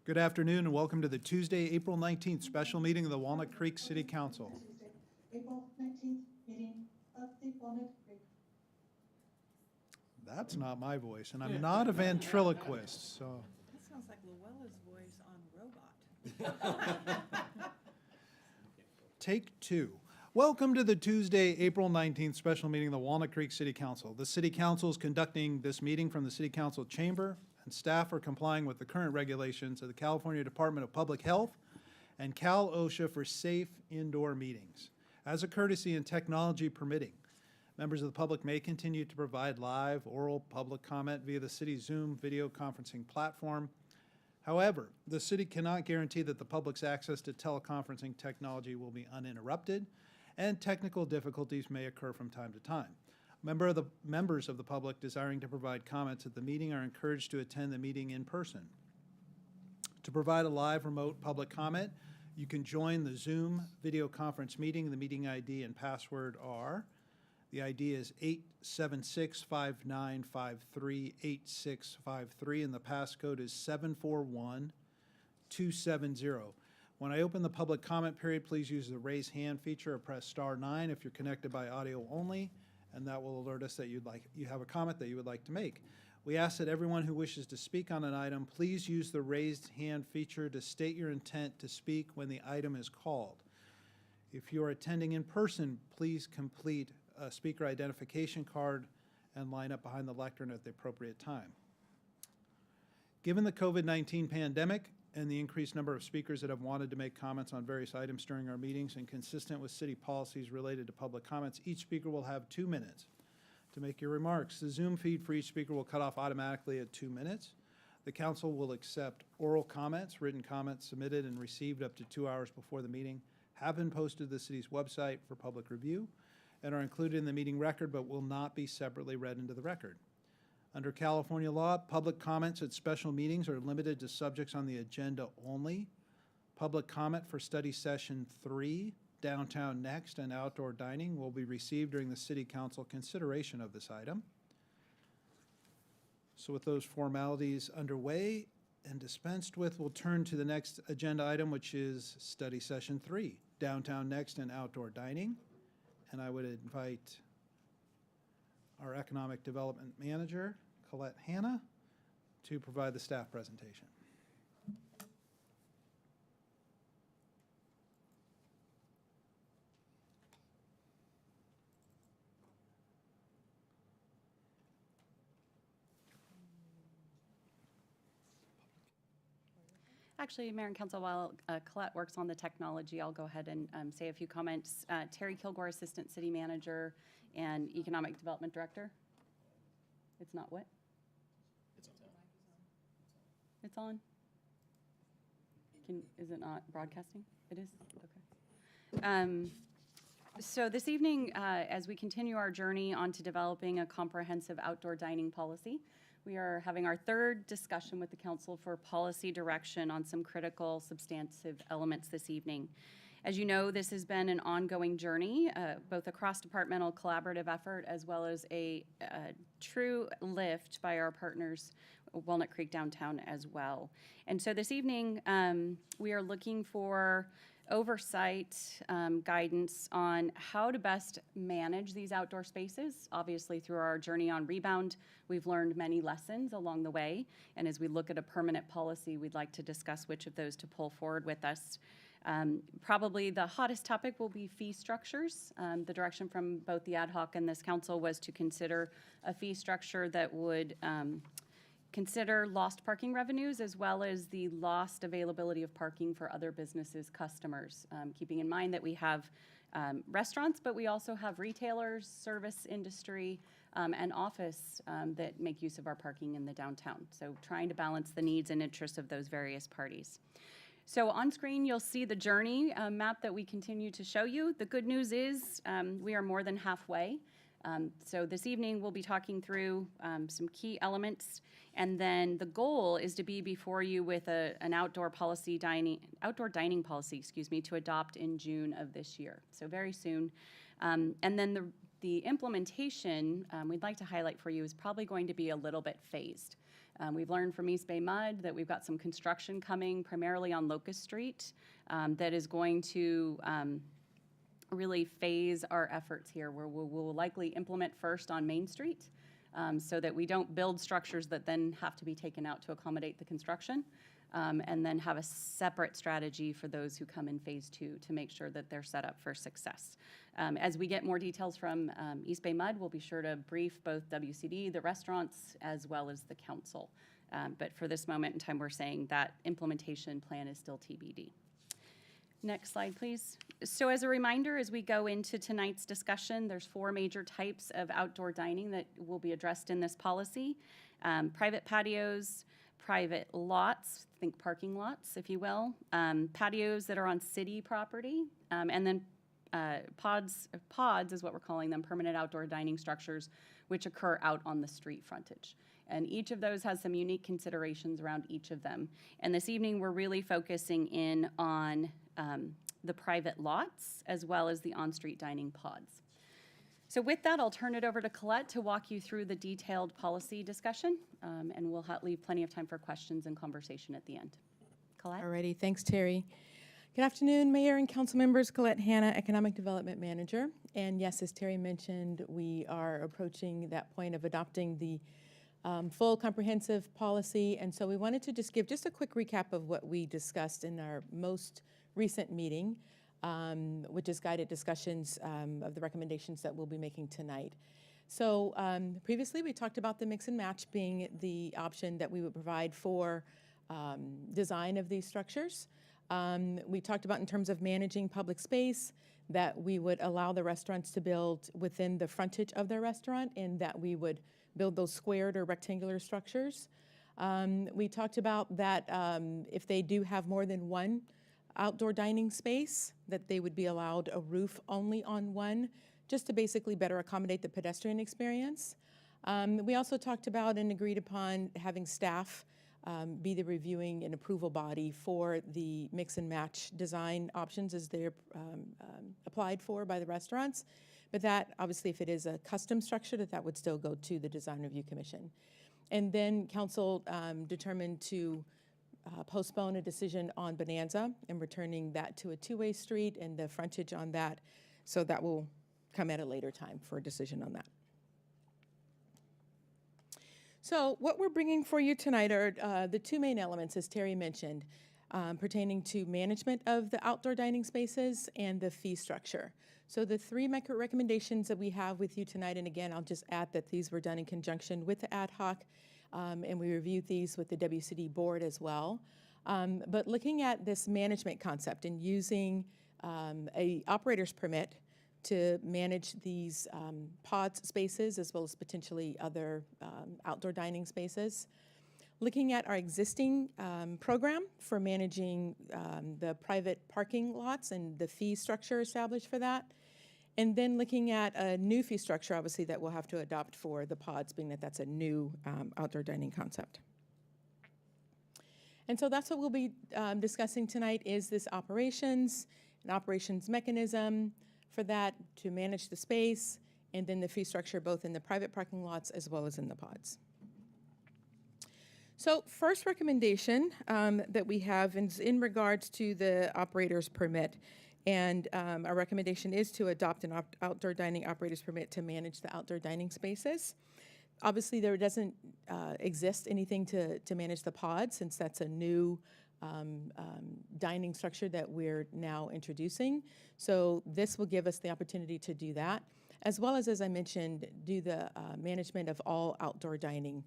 Good afternoon and welcome to the Tuesday, April 19th special meeting of the Walnut Creek City Council. Tuesday, April 19th, meeting of the Walnut Creek. That's not my voice, and I'm not a ventriloquist, so. That sounds like Luella's voice on Robot. Take two. Welcome to the Tuesday, April 19th special meeting of the Walnut Creek City Council. The City Council is conducting this meeting from the City Council chamber, and staff are complying with the current regulations of the California Department of Public Health and Cal OSHA for safe indoor meetings. As a courtesy and technology permitting, members of the public may continue to provide live oral public comment via the city's Zoom video conferencing platform. However, the city cannot guarantee that the public's access to teleconferencing technology will be uninterrupted, and technical difficulties may occur from time to time. Members of the public desiring to provide comments at the meeting are encouraged to attend the meeting in person. To provide a live remote public comment, you can join the Zoom video conference meeting. The meeting ID and password are, the ID is 876-5953-8653, and the passcode is 741270. When I open the public comment period, please use the raise hand feature or press *9 if you're connected by audio only, and that will alert us that you have a comment that you would like to make. We ask that everyone who wishes to speak on an item, please use the raised hand feature to state your intent to speak when the item is called. If you are attending in person, please complete a speaker identification card and line up behind the lectern at the appropriate time. Given the COVID-19 pandemic and the increased number of speakers that have wanted to make comments on various items during our meetings and consistent with city policies related to public comments, each speaker will have 2 minutes to make your remarks. The Zoom feed for each speaker will cut off automatically at 2 minutes. The council will accept oral comments. Written comments submitted and received up to 2 hours before the meeting have been posted to the city's website for public review and are included in the meeting record but will not be separately read into the record. Under California law, public comments at special meetings are limited to subjects on the agenda only. Public comment for study session 3, Downtown Next and outdoor dining, will be received during the City Council consideration of this item. So with those formalities underway and dispensed with, we'll turn to the next agenda item, which is study session 3, Downtown Next and outdoor dining. And I would invite our Economic Development Manager, Colette Hanna, to provide the staff presentation. Actually, Mayor and Council, while Colette works on the technology, I'll go ahead and say a few comments. Terry Kilgore, Assistant City Manager and Economic Development Director. It's not what? It's on. Is it not broadcasting? It is? Okay. So this evening, as we continue our journey onto developing a comprehensive outdoor dining policy, we are having our third discussion with the Council for policy direction on some critical, substantive elements this evening. As you know, this has been an ongoing journey, both a cross-departmental collaborative effort as well as a true lift by our partners, Walnut Creek Downtown as well. And so this evening, we are looking for oversight, guidance on how to best manage these outdoor spaces. Obviously, through our journey on Rebound, we've learned many lessons along the way. And as we look at a permanent policy, we'd like to discuss which of those to pull forward with us. Probably the hottest topic will be fee structures. The direction from both the ad hoc and this council was to consider a fee structure that would consider lost parking revenues as well as the lost availability of parking for other businesses' customers, keeping in mind that we have restaurants, but we also have retailers, service industry, and office that make use of our parking in the downtown. So trying to balance the needs and interests of those various parties. So on screen, you'll see the journey map that we continue to show you. The good news is we are more than halfway. So this evening, we'll be talking through some key elements, and then the goal is to be before you with an outdoor dining policy, to adopt in June of this year. So very soon. And then the implementation, we'd like to highlight for you, is probably going to be a little bit phased. We've learned from East Bay Mud that we've got some construction coming primarily on Locust Street that is going to really phase our efforts here, where we'll likely implement first on Main Street so that we don't build structures that then have to be taken out to accommodate the construction, and then have a separate strategy for those who come in phase 2 to make sure that they're set up for success. As we get more details from East Bay Mud, we'll be sure to brief both WCD, the restaurants, as well as the council. But for this moment in time, we're saying that implementation plan is still TBD. Next slide, please. So as a reminder, as we go into tonight's discussion, there's 4 major types of outdoor dining that will be addressed in this policy. Private patios, private lots, think parking lots, if you will, patios that are on city property, and then pods is what we're calling them, permanent outdoor dining structures, which occur out on the street frontage. And each of those has some unique considerations around each of them. And this evening, we're really focusing in on the private lots as well as the on-street dining pods. So with that, I'll turn it over to Colette to walk you through the detailed policy discussion, and we'll leave plenty of time for questions and conversation at the end. Colette? Alrighty, thanks, Terry. Good afternoon, Mayor and Council members. Colette Hanna, Economic Development Manager. And yes, as Terry mentioned, we are approaching that point of adopting the full comprehensive policy. And so we wanted to just give just a quick recap of what we discussed in our most recent meeting, which is guided discussions of the recommendations that we'll be making tonight. So previously we talked about the mix and match being the option that we would provide for design of these structures. We talked about in terms of managing public space, that we would allow the restaurants to build within the frontage of their restaurant, and that we would build those squared or rectangular structures. We talked about that if they do have more than one outdoor dining space, that they would be allowed a roof only on one, just to basically better accommodate the pedestrian experience. We also talked about and agreed upon having staff be the reviewing and approval body for the mix and match design options as they're applied for by the restaurants. But that, obviously, if it is a custom structure, that would still go to the Design Review Commission. And then council determined to postpone a decision on Bonanza and returning that to a two-way street and the frontage on that. So that will come at a later time for a decision on that. So what we're bringing for you tonight are the 2 main elements, as Terry mentioned, pertaining to management of the outdoor dining spaces and the fee structure. So the 3 recommendations that we have with you tonight, and again, I'll just add that these were done in conjunction with the ad hoc, and we reviewed these with the WCD board as well. But looking at this management concept and using a operator's permit to manage these pod spaces as well as potentially other outdoor dining spaces. Looking at our existing program for managing the private parking lots and the fee structure established for that. And then looking at a new fee structure, obviously, that we'll have to adopt for the pods, being that that's a new outdoor dining concept. And so that's what we'll be discussing tonight, is this operations, an operations mechanism for that to manage the space, and then the fee structure both in the private parking lots as well as in the pods. So first recommendation that we have is in regards to the operator's permit. And our recommendation is to adopt an outdoor dining operator's permit to manage the outdoor dining spaces. Obviously, there doesn't exist anything to manage the pods, since that's a new dining structure that we're now introducing. So this will give us the opportunity to do that, as well as I mentioned, do the management of all outdoor dining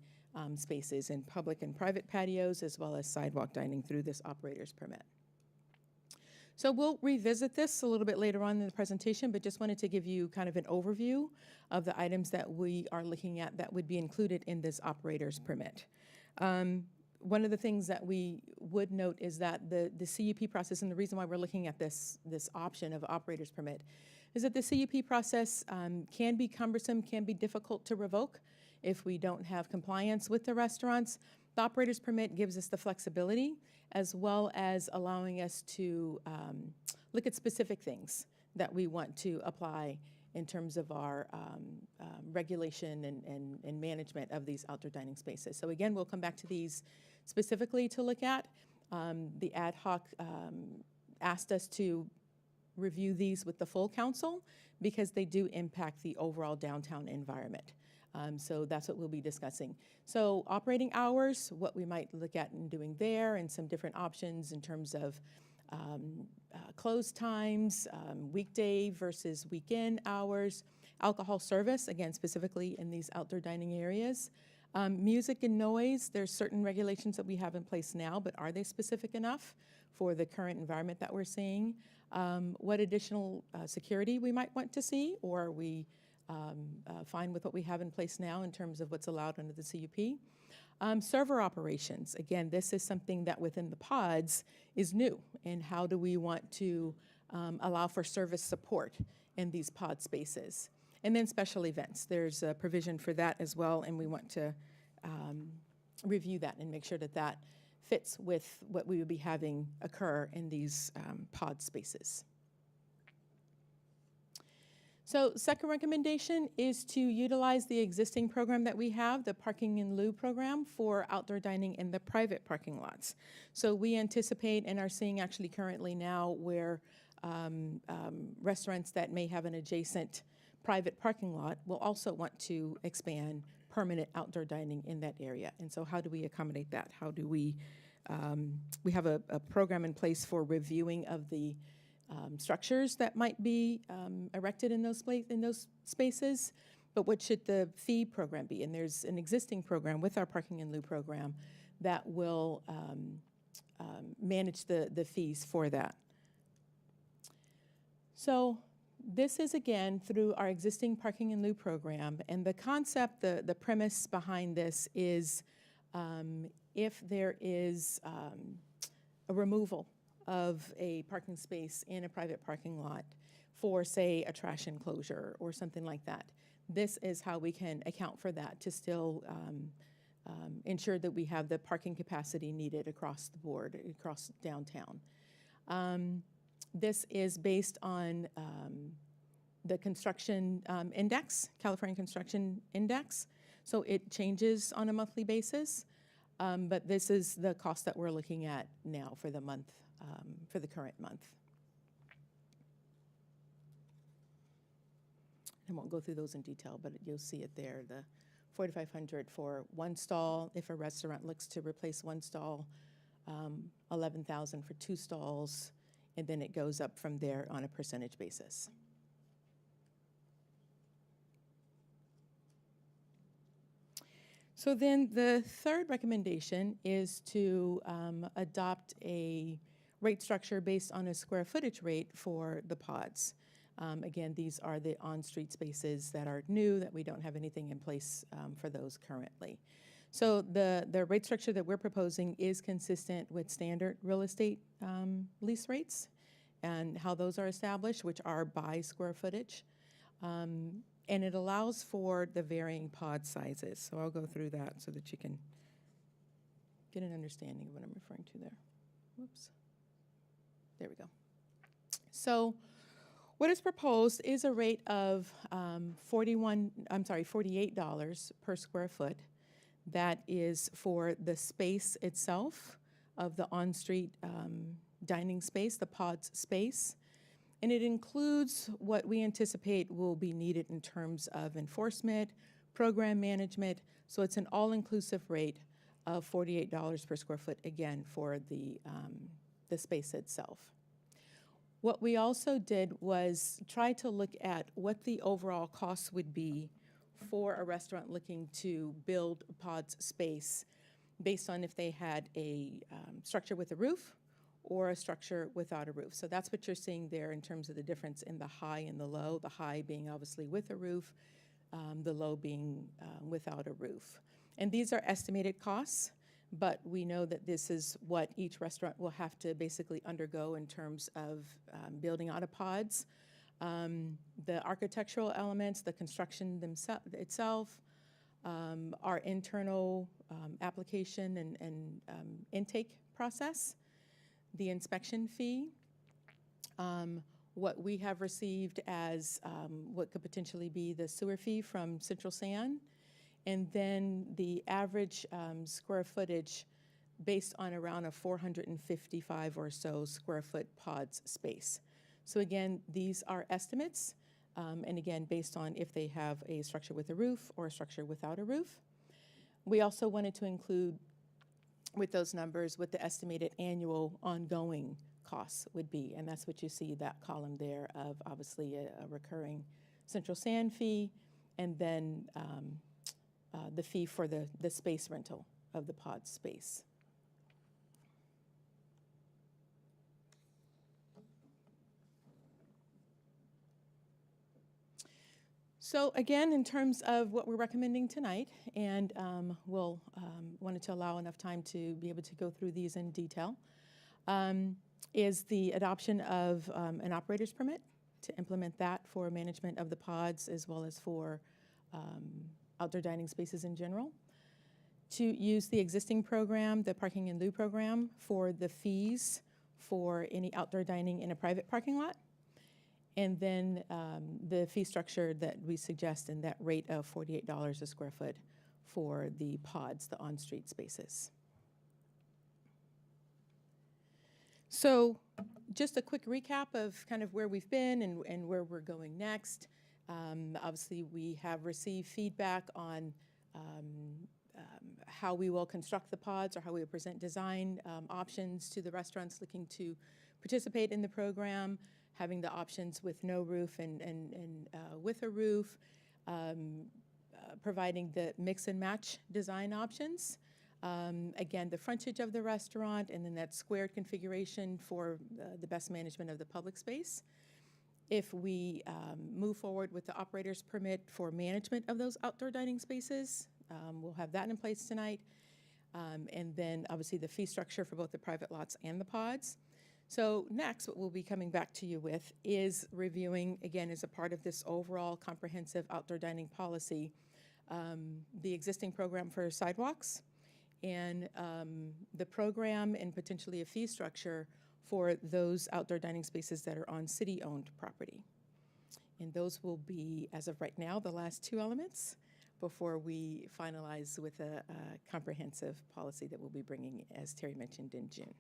spaces in public and private patios, as well as sidewalk dining through this operator's permit. So we'll revisit this a little bit later on in the presentation, but just wanted to give you kind of an overview of the items that we are looking at that would be included in this operator's permit. One of the things that we would note is that the CUP process, and the reason why we're looking at this option of operator's permit, is that the CUP process can be cumbersome, can be difficult to revoke if we don't have compliance with the restaurants. The operator's permit gives us the flexibility, as well as allowing us to look at specific things that we want to apply in terms of our regulation and management of these outdoor dining spaces. So again, we'll come back to these specifically to look at. The ad hoc asked us to review these with the full council because they do impact the overall downtown environment. So that's what we'll be discussing. So operating hours, what we might look at in doing there, and some different options in terms of close times, weekday versus weekend hours, alcohol service, again, specifically in these outdoor dining areas. Music and noise, there's certain regulations that we have in place now, but are they specific enough for the current environment that we're seeing? What additional security we might want to see, or are we fine with what we have in place now in terms of what's allowed under the CUP? Server operations, again, this is something that within the pods is new, and how do we want to allow for service support in these pod spaces? And then special events, there's a provision for that as well, and we want to review that and make sure that that fits with what we would be having occur in these pod spaces. So second recommendation is to utilize the existing program that we have, the parking in lieu program, for outdoor dining in the private parking lots. So we anticipate and are seeing actually currently now where restaurants that may have an adjacent private parking lot will also want to expand permanent outdoor dining in that area. And so how do we accommodate that? How do we have a program in place for reviewing of the structures that might be erected in those spaces, but what should the fee program be? And there's an existing program with our parking in lieu program that will manage the fees for that. So this is, again, through our existing parking in lieu program, and the concept, the premise behind this is if there is a removal of a parking space in a private parking lot for, say, a trash enclosure or something like that, this is how we can account for that to still ensure that we have the parking capacity needed across the board, across downtown. This is based on the construction index, California Construction Index. So it changes on a monthly basis, but this is the cost that we're looking at now for the month, for the current month. I won't go through those in detail, but you'll see it there, the $4,500 for one stall. If a restaurant looks to replace one stall, $11,000 for two stalls, and then it goes up from there on a percentage basis. So then the third recommendation is to adopt a rate structure based on a square footage rate for the pods. Again, these are the on-street spaces that are new, that we don't have anything in place for those currently. So the rate structure that we're proposing is consistent with standard real estate lease rates and how those are established, which are by square footage. And it allows for the varying pod sizes. So I'll go through that so that you can get an understanding of what I'm referring to there. Whoops. There we go. So what is proposed is a rate of $48 per square foot. That is for the space itself of the on-street dining space, the pods space. And it includes what we anticipate will be needed in terms of enforcement, program management. So it's an all-inclusive rate of $48 per square foot, again, for the space itself. What we also did was try to look at what the overall cost would be for a restaurant looking to build a pods space based on if they had a structure with a roof or a structure without a roof. So that's what you're seeing there in terms of the difference in the high and the low, the high being obviously with a roof, the low being without a roof. And these are estimated costs, but we know that this is what each restaurant will have to basically undergo in terms of building out of pods. The architectural elements, the construction itself, our internal application and intake process, the inspection fee, what we have received as what could potentially be the sewer fee from Central San, and then the average square footage based on around a 455 or so square foot pods space. So again, these are estimates, and again, based on if they have a structure with a roof or a structure without a roof. We also wanted to include with those numbers what the estimated annual ongoing costs would be, and that's what you see, that column there of obviously a recurring Central San fee, and then the fee for the space rental of the pod space. So again, in terms of what we're recommending tonight, and we'll wanted to allow enough time to be able to go through these in detail, is the adoption of an operator's permit to implement that for management of the pods as well as for outdoor dining spaces in general. To use the existing program, the parking in lieu program, for the fees for any outdoor dining in a private parking lot. And then the fee structure that we suggest in that rate of $48 a square foot for the pods, the on-street spaces. So just a quick recap of kind of where we've been and where we're going next. Obviously, we have received feedback on how we will construct the pods or how we will present design options to the restaurants looking to participate in the program, having the options with no roof and with a roof, providing the mix and match design options. Again, the frontage of the restaurant, and then that squared configuration for the best management of the public space. If we move forward with the operator's permit for management of those outdoor dining spaces, we'll have that in place tonight. And then obviously the fee structure for both the private lots and the pods. So next, what we'll be coming back to you with is reviewing, again, as a part of this overall comprehensive outdoor dining policy, the existing program for sidewalks and the program and potentially a fee structure for those outdoor dining spaces that are on city-owned property. And those will be, as of right now, the last two elements before we finalize with a comprehensive policy that we'll be bringing, as Terry mentioned, in June.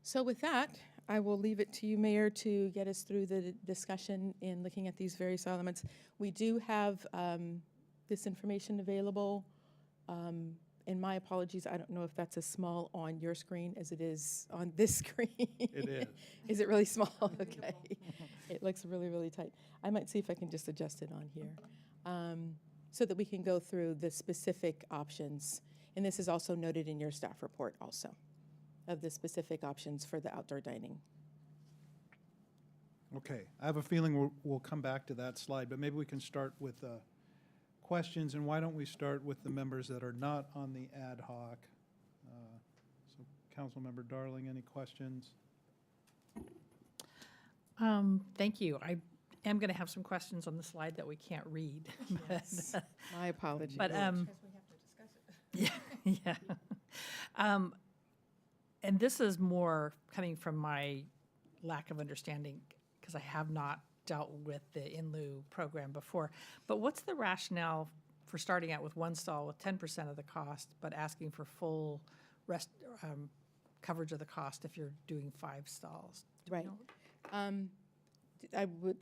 So with that, I will leave it to you, Mayor, to get us through the discussion in looking at these various elements. We do have this information available. And my apologies, I don't know if that's as small on your screen as it is on this screen. It is. Is it really small? Okay. It looks really, really tight. I might see if I can just adjust it on here so that we can go through the specific options. And this is also noted in your staff report also, of the specific options for the outdoor dining. Okay, I have a feeling we'll come back to that slide, but maybe we can start with questions, and why don't we start with the members that are not on the ad hoc? So Councilmember Darling, any questions? Thank you. I am going to have some questions on the slide that we can't read. Yes. My apologies. But, Because we have to discuss it. yeah. And this is more coming from my lack of understanding, because I have not dealt with the in lieu program before. But what's the rationale for starting out with one stall with 10% of the cost, but asking for full coverage of the cost if you're doing 5 stalls? Do we Right. know? I would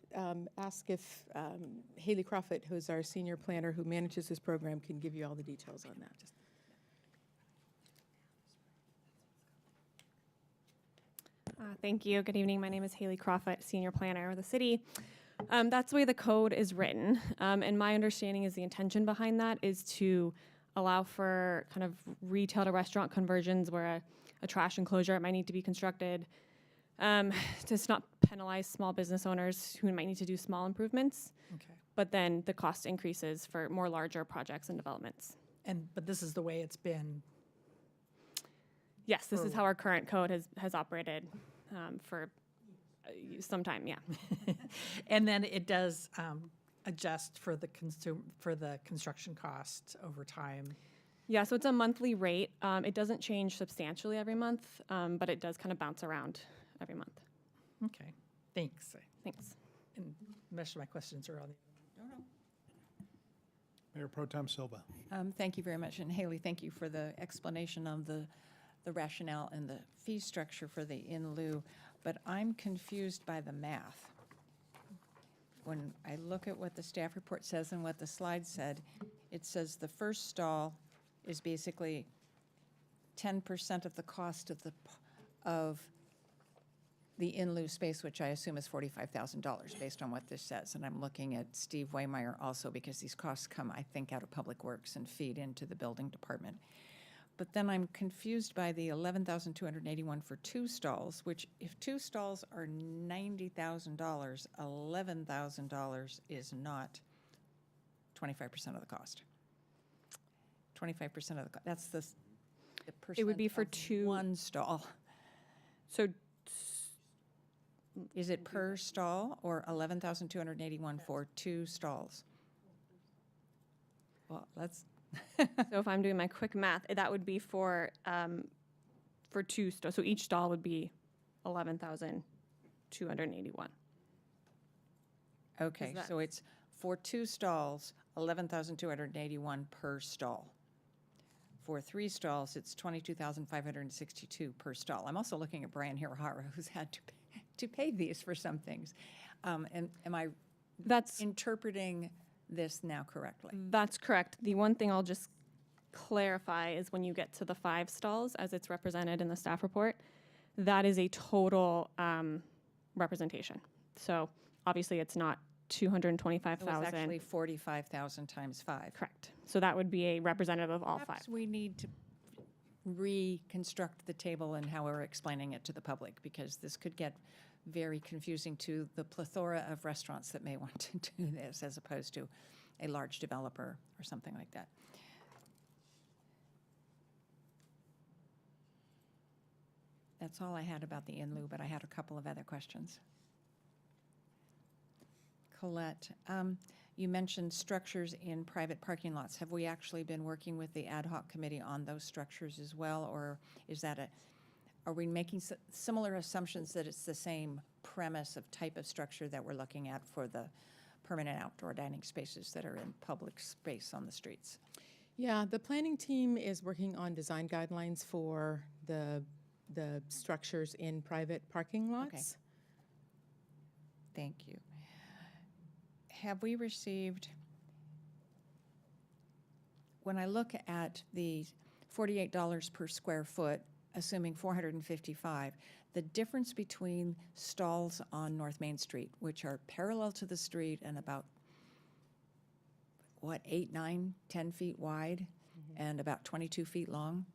ask if Haley Crawford, who's our senior planner who manages this program, can give you all the details on that. Thank you. Good evening. My name is Haley Crawford, Senior Planner of the city. That's the way the code is written. And my understanding is the intention behind that is to allow for kind of retail to restaurant conversions where a trash enclosure might need to be constructed, to not penalize small business owners who might need to do small improvements. Okay. But then the cost increases for more larger projects and developments. But this is the way it's been. Yes, this is how our current code has operated for some time, yeah. And then it does adjust for the construction cost over time. Yeah, so it's a monthly rate. It doesn't change substantially every month, but it does kind of bounce around every month. Okay, thanks. Thanks. And most of my questions are on the. Mayor Pro Tem Silva. Thank you very much. And Haley, thank you for the explanation of the rationale and the fee structure for the in lieu. But I'm confused by the math. When I look at what the staff report says and what the slide said, it says the first stall is basically 10% of the cost of the in lieu space, which I assume is $45,000 based on what this says. And I'm looking at Steve Waymeyer also because these costs come, I think, out of Public Works and feed into the building department. But then I'm confused by the $11,281 for 2 stalls, which if 2 stalls are $90,000, $11,000 is not 25% of the cost. 25% of the, that's the percent It would be for of 1 stall. So Is it per stall or 11,281 for 2 stalls? Well, let's, So if I'm doing my quick math, that would be for 2 stalls. So each stall would be 11,281. okay, that- so it's for 2 stalls, 11,281 per stall. For 3 stalls, it's 22,562 per stall. I'm also looking at Brian Hirahara, who's had to pay these for some things. And am I That's interpreting this now correctly? That's correct. The one thing I'll just clarify is when you get to the 5 stalls, as it's represented in the staff report, that is a total representation. So obviously it's not So it's 225,000. actually 45,000 times 5. Correct. So that would be a representative of all 5. Perhaps we need to reconstruct the table and how we're explaining it to the public, because this could get very confusing to the plethora of restaurants that may want to do this, as opposed to a large developer or something like that. That's all I had about the in lieu, but I had a couple of other questions. Colette, you mentioned structures in private parking lots. Have we actually been working with the ad hoc committee on those structures as well, or is that are we making similar assumptions that it's the same premise of type of structure that we're looking at for the permanent outdoor dining spaces that are in public space on the streets? Yeah, the planning team is working on design guidelines for the structures in private parking lots. Thank you. Have we received, when I look at the $48 per square foot, assuming 455, the difference between stalls on North Main Street, which are parallel to the street and about, 8, 9, 10 feet wide and about 22 feet long?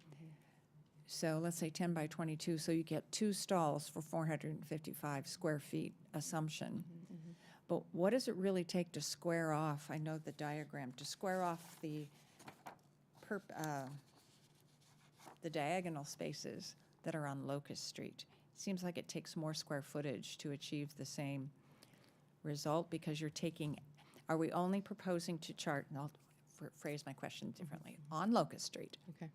So let's say 10 by 22, so you get 2 stalls for 455 square feet assumption. But what does it really take to square off, I know the diagram, to square off the diagonal spaces that are on Locust Street? Seems like it takes more square footage to achieve the same result, because you're taking, are we only proposing to chart, and I'll phrase my question differently, on Locust Street? Okay.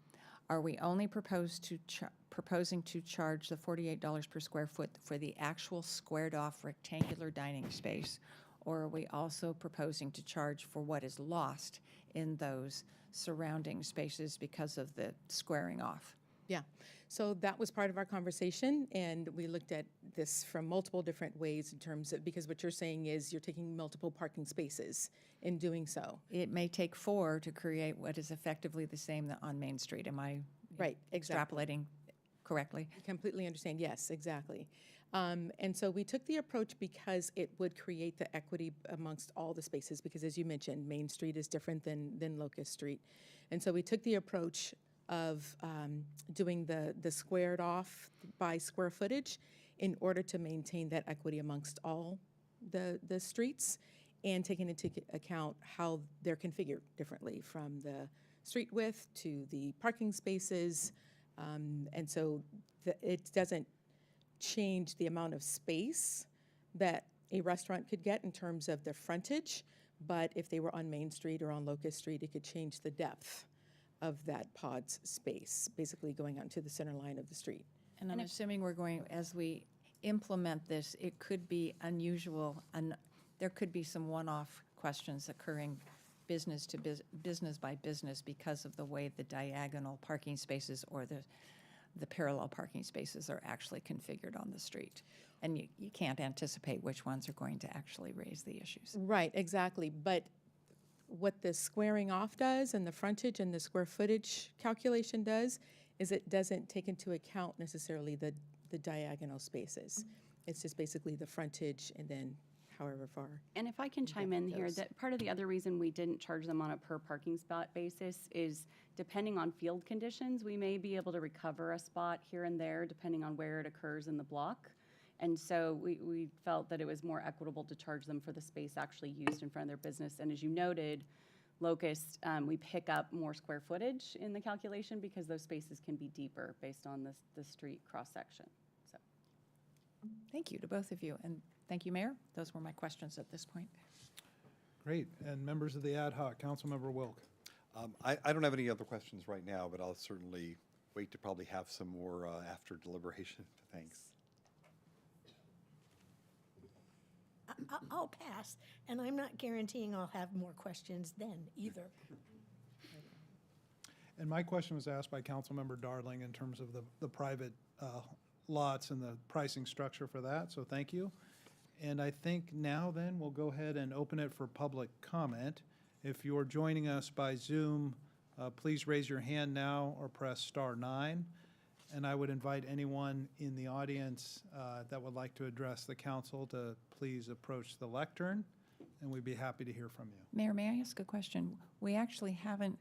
Are we only proposing to charge the $48 per square foot for the actual squared-off rectangular dining space? Or are we also proposing to charge for what is lost in those surrounding spaces because of the squaring off? Yeah, so that was part of our conversation, and we looked at this from multiple different ways in terms of, because what you're saying is you're taking multiple parking spaces in doing so. It may take 4 to create what is effectively the same on Main Street. Am I Right, exactly. extrapolating correctly? Completely understand, yes, exactly. And so we took the approach because it would create the equity amongst all the spaces, because as you mentioned, Main Street is different than Locust Street. And so we took the approach of doing the squared off by square footage in order to maintain that equity amongst all the streets, and taking into account how they're configured differently, from the street width to the parking spaces. And so it doesn't change the amount of space that a restaurant could get in terms of their frontage, but if they were on Main Street or on Locust Street, it could change the depth of that pod's space, basically going out into the center line of the street. And I'm assuming we're going, as we implement this, it could be unusual, and there could be some one-off questions occurring business to business by business because of the way the diagonal parking spaces or the parallel parking spaces are actually configured on the street. And you can't anticipate which ones are going to actually raise the issues. Right, exactly. But what the squaring off does and the frontage and the square footage calculation does is it doesn't take into account necessarily the diagonal spaces. It's just basically the frontage and then however far. And if I can chime in here, those. that part of the other reason we didn't charge them on a per parking spot basis is depending on field conditions, we may be able to recover a spot here and there depending on where it occurs in the block. And so we felt that it was more equitable to charge them for the space actually used in front of their business. And as you noted, Locust, we pick up more square footage in the calculation because those spaces can be deeper based on the street cross-section. So. Thank you to both of you, and thank you, Mayor. Those were my questions at this point. Great. And members of the ad hoc, Councilmember Wilk. I don't have any other questions right now, but I'll certainly wait to probably have some more after deliberation. Thanks. I'll pass, and I'm not guaranteeing I'll have more questions then either. And my question was asked by Councilmember Darling in terms of the private lots and the pricing structure for that, so thank you. And I think now then, we'll go ahead and open it for public comment. If you're joining us by Zoom, please raise your hand now or press *9. And I would invite anyone in the audience that would like to address the council to please approach the lectern, and we'd be happy to hear from you. Mayor, may I ask a question? We actually haven't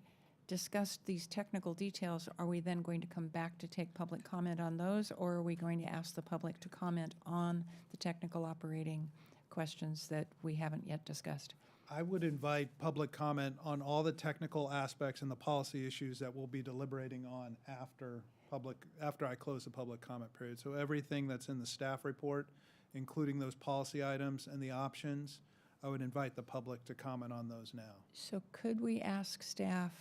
discussed these technical details. Are we then going to come back to take public comment on those, or are we going to ask the public to comment on the technical operating questions that we haven't yet discussed? I would invite public comment on all the technical aspects and the policy issues that we'll be deliberating on after I close the public comment period. So everything that's in the staff report, including those policy items and the options, I would invite the public to comment on those now. So could we ask staff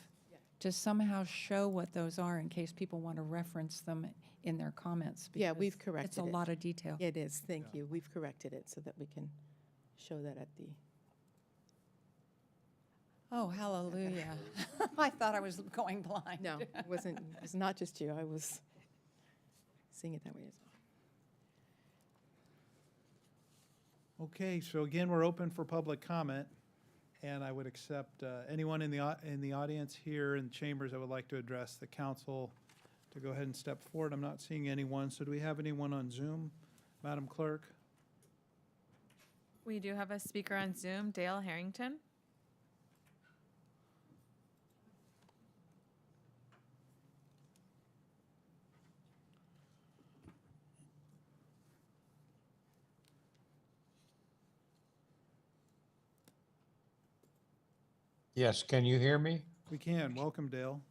to somehow show what those are in case people want to reference them in their comments? Yeah, Because we've corrected It's a it. lot of detail. It is, thank you. We've corrected it so that we can show that at the, Oh, hallelujah. I thought I was going blind. no, it wasn't, it's not just you. I was seeing it that way as well. Okay, so again, we're open for public comment, and I would accept anyone in the audience here in chambers that would like to address the council to go ahead and step forward. I'm not seeing anyone, so do we have anyone on Zoom, Madam Clerk? We do have a speaker on Zoom, Dale Harrington. Yes, can you hear me? We can. Welcome, Dale.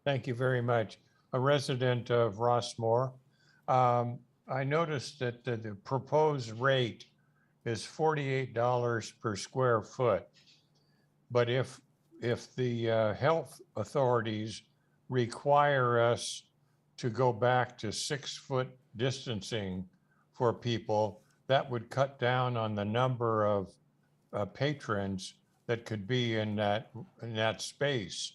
Thank you very much. A resident of Rossmore. I noticed that the proposed rate is $48 per square foot. But if the health authorities require us to go back to 6-foot distancing for people, that would cut down on the number of patrons that could be in that space.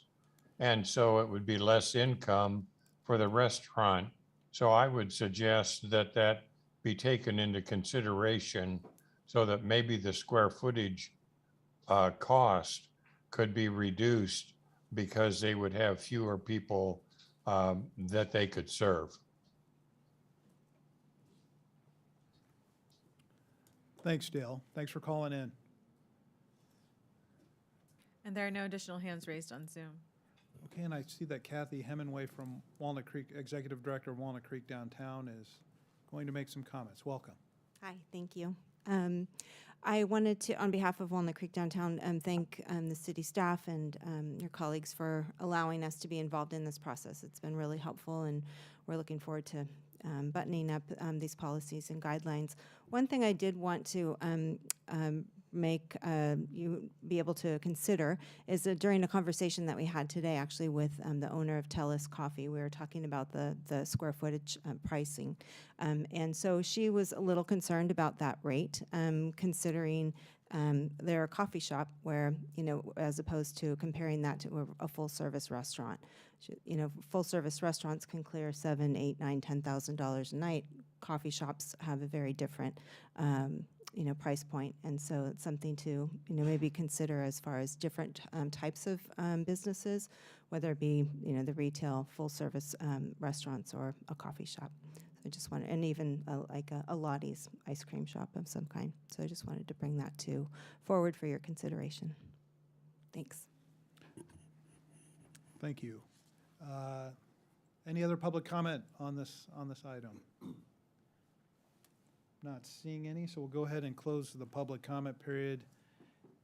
And so it would be less income for the restaurant. So I would suggest that that be taken into consideration so that maybe the square footage cost could be reduced because they would have fewer people that they could serve. Thanks, Dale. Thanks for calling in. And there are no additional hands raised on Zoom. Okay, and I see that Kathy Hemingway from Walnut Creek, Executive Director of Walnut Creek Downtown, is going to make some comments. Welcome. Hi, thank you. I wanted to, on behalf of Walnut Creek Downtown, thank the city staff and your colleagues for allowing us to be involved in this process. It's been really helpful, and we're looking forward to buttoning up these policies and guidelines. One thing I did want to make you be able to consider is that during a conversation that we had today, actually with the owner of Telus Coffee, we were talking about the square footage pricing, and so she was a little concerned about that rate, considering their coffee shop, where, you know, as opposed to comparing that to a full service restaurant. You know, full service restaurants can clear $7,000, $8,000, $9,000, $10,000 a night. Coffee shops have a very different you know, price point, and so it's something to, you know, maybe consider as far as different types of businesses, whether it be, you know, the retail full service restaurants or a coffee shop. So I just wanted, and even like a Lottie's ice cream shop of some kind. So I just wanted to bring that to forward for your consideration. Thanks. Thank you. Any other public comment on this item? Not seeing any, so we'll go ahead and close the public comment period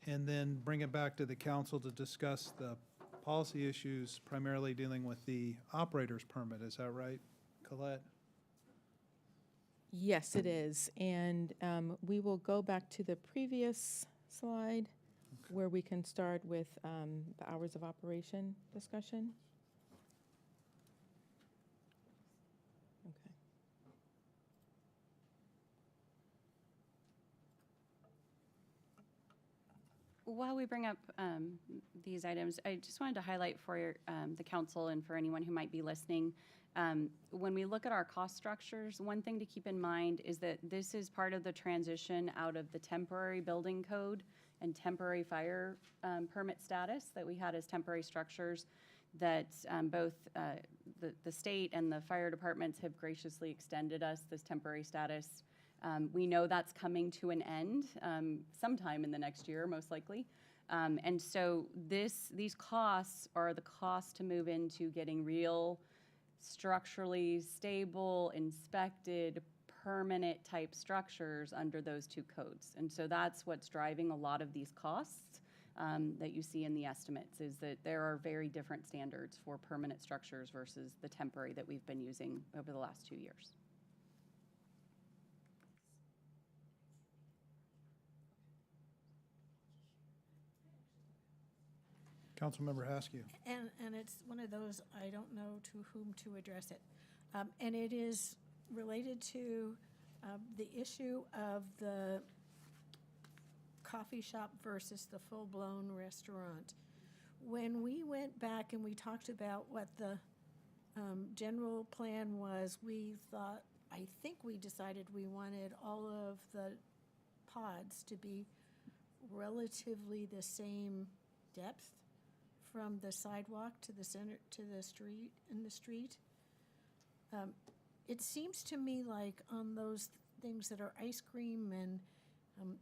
and then bring it back to the council to discuss the policy issues, primarily dealing with the operator's permit. Is that right, Colette? Yes, it is. And we will go back to the previous slide where we can start with the hours of operation discussion. Okay. While we bring up these items, I just wanted to highlight for the council and for anyone who might be listening, when we look at our cost structures, one thing to keep in mind is that this is part of the transition out of the temporary building code and temporary fire permit status that we had as temporary structures that both the state and the fire departments have graciously extended us this temporary status. We know that's coming to an end sometime in the next year, most likely. And so these costs are the cost to move into getting real, structurally stable, inspected, permanent type structures under those two codes. And so that's what's driving a lot of these costs that you see in the estimates, is that there are very different standards for permanent structures versus the temporary that we've been using over the last 2 years. Councilmember Haskew. And it's one of those, I don't know to whom to address it. And it is related to the issue of the coffee shop versus the full-blown restaurant. When we went back and we talked about what the general plan was, I think we decided we wanted all of the pods to be relatively the same depth from the sidewalk to the center, to the street, in the street. It seems to me like on those things that are ice cream and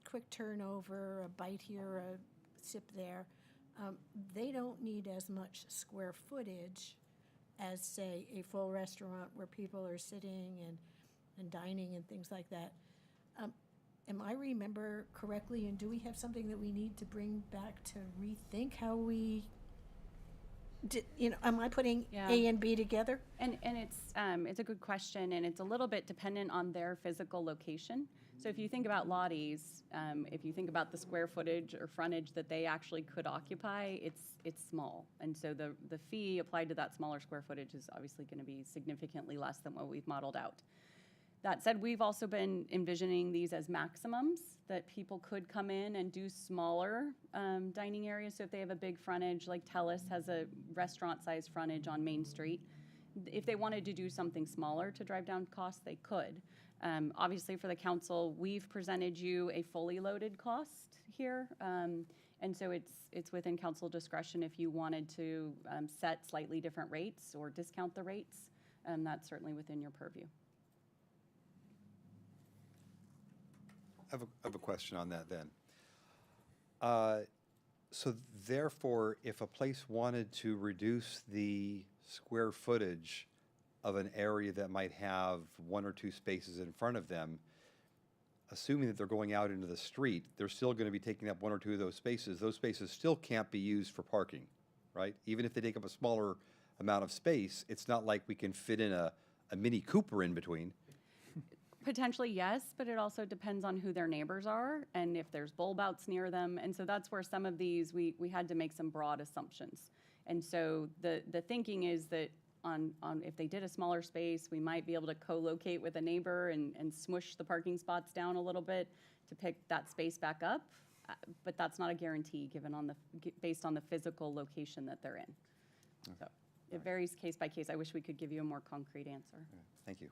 quick turnover, a bite here, a sip there, they don't need as much square footage as, say, a full restaurant where people are sitting and dining and things like that. Am I remember correctly, and do we have something that we need to bring back to rethink how we am I putting A and B together? And it's a good question, and it's a little bit dependent on their physical location. So if you think about Lottie's, if you think about the square footage or frontage that they actually could occupy, it's small. And so the fee applied to that smaller square footage is obviously going to be significantly less than what we've modeled out. That said, we've also been envisioning these as maximums, that people could come in and do smaller dining areas. So if they have a big frontage, like Telus has a restaurant-sized frontage on Main Street, if they wanted to do something smaller to drive down costs, they could. Obviously, for the council, we've presented you a fully loaded cost here. And so it's within council discretion if you wanted to set slightly different rates or discount the rates. That's certainly within your purview. I have a question on that then. So therefore, if a place wanted to reduce the square footage of an area that might have 1 or 2 spaces in front of them, assuming that they're going out into the street, they're still going to be taking up 1 or 2 of those spaces. Those spaces still can't be used for parking, right? Even if they take up a smaller amount of space, it's not like we can fit in a a Mini Cooper in between. Potentially, yes, but it also depends on who their neighbors are and if there's bulb outs near them. And so that's where some of these, we had to make some broad assumptions. And so the thinking is that on if they did a smaller space, we might be able to co-locate with a neighbor and smush the parking spots down a little bit to pick that space back up. But that's not a guarantee given on based on the physical location that they're in. So it varies case by case. I wish we could give you a more concrete answer. Thank you.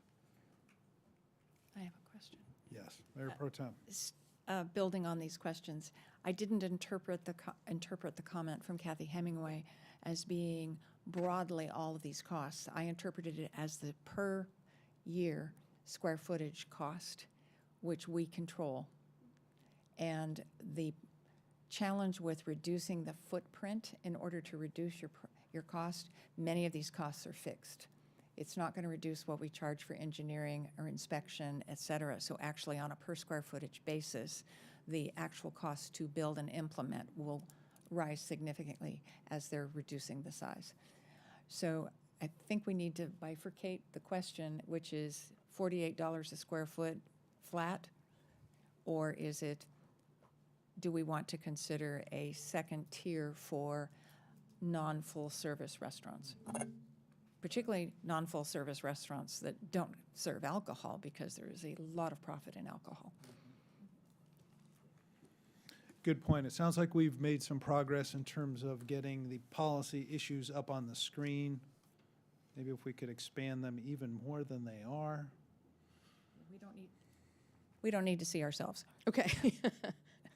I have a question. Yes, Mayor Pro Tem. Building on these questions, I didn't interpret the comment from Kathy Hemingway as being broadly all of these costs. I interpreted it as the per year square footage cost, which we control. And the challenge with reducing the footprint in order to reduce your cost, many of these costs are fixed. It's not going to reduce what we charge for engineering or inspection, et cetera. So actually, on a per square footage basis, the actual cost to build and implement will rise significantly as they're reducing the size. So I think we need to bifurcate the question, which is $48 a square foot flat, or is it, do we want to consider a second tier for non-full service restaurants? Particularly non-full service restaurants that don't serve alcohol, because there is a lot of profit in alcohol. Good point. It sounds like we've made some progress in terms of getting the policy issues up on the screen. Maybe if we could expand them even more than they are. We don't need to see ourselves. Okay.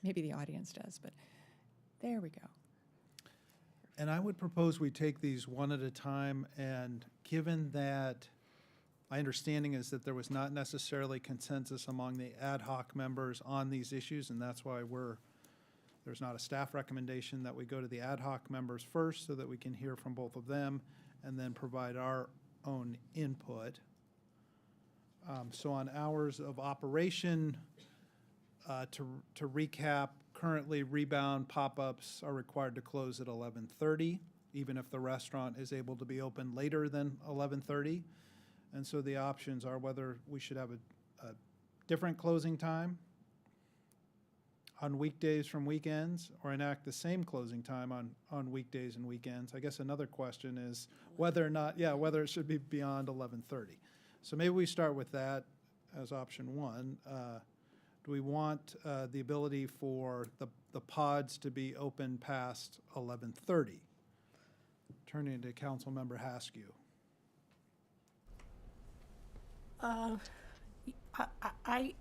Maybe the audience does, but there we go. And I would propose we take these one at a time, and given that my understanding is that there was not necessarily consensus among the ad hoc members on these issues, and that's why there's not a staff recommendation that we go to the ad hoc members first so that we can hear from both of them and then provide our own input. So on hours of operation, to recap, currently rebound pop-ups are required to close at 11:30, even if the restaurant is able to be open later than 11:30. And so the options are whether we should have a different closing time on weekdays from weekends, or enact the same closing time on weekdays and weekends. I guess another question is whether or not, whether it should be beyond 11:30. So maybe we start with that as option one. Do we want the ability for the pods to be open past 11:30? Turning to Councilmember Haskew. I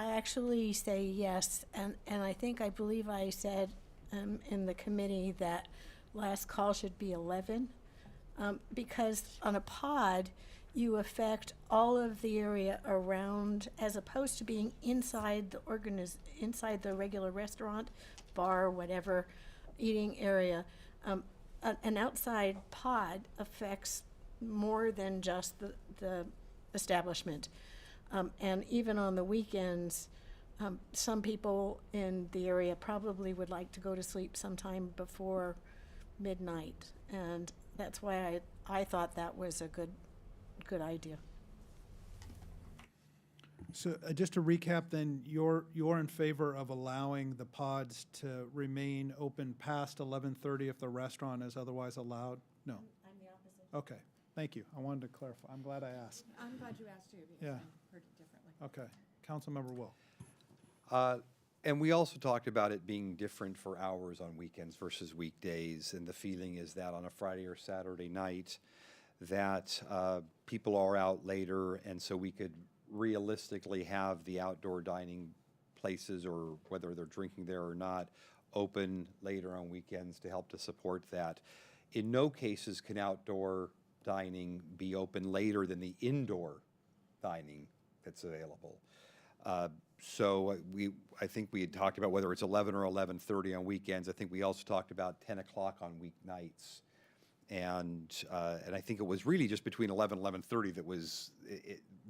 actually say yes, and I believe I said in the committee that last call should be 11, because on a pod, you affect all of the area around, as opposed to being inside the regular restaurant, bar, whatever, eating area. An outside pod affects more than just the establishment. And even on the weekends, some people in the area probably would like to go to sleep sometime before midnight. And that's why I thought that was a good idea. So just to recap then, you're in favor of allowing the pods to remain open past 11:30 if the restaurant is otherwise allowed? No. I'm the opposite. Okay, thank you. I wanted to clarify. I'm glad I asked. I'm glad you asked too, because Yeah. I heard it differently. Okay. Councilmember Will. And we also talked about it being different for hours on weekends versus weekdays. And the feeling is that on a Friday or Saturday night, that people are out later, and so we could realistically have the outdoor dining places, or whether they're drinking there or not, open later on weekends to help to support that. In no cases can outdoor dining be open later than the indoor dining that's available. So I think we had talked about whether it's 11 or 11:30 on weekends. I think we also talked about 10 o'clock on weeknights. And I think it was really just between 11 and 11:30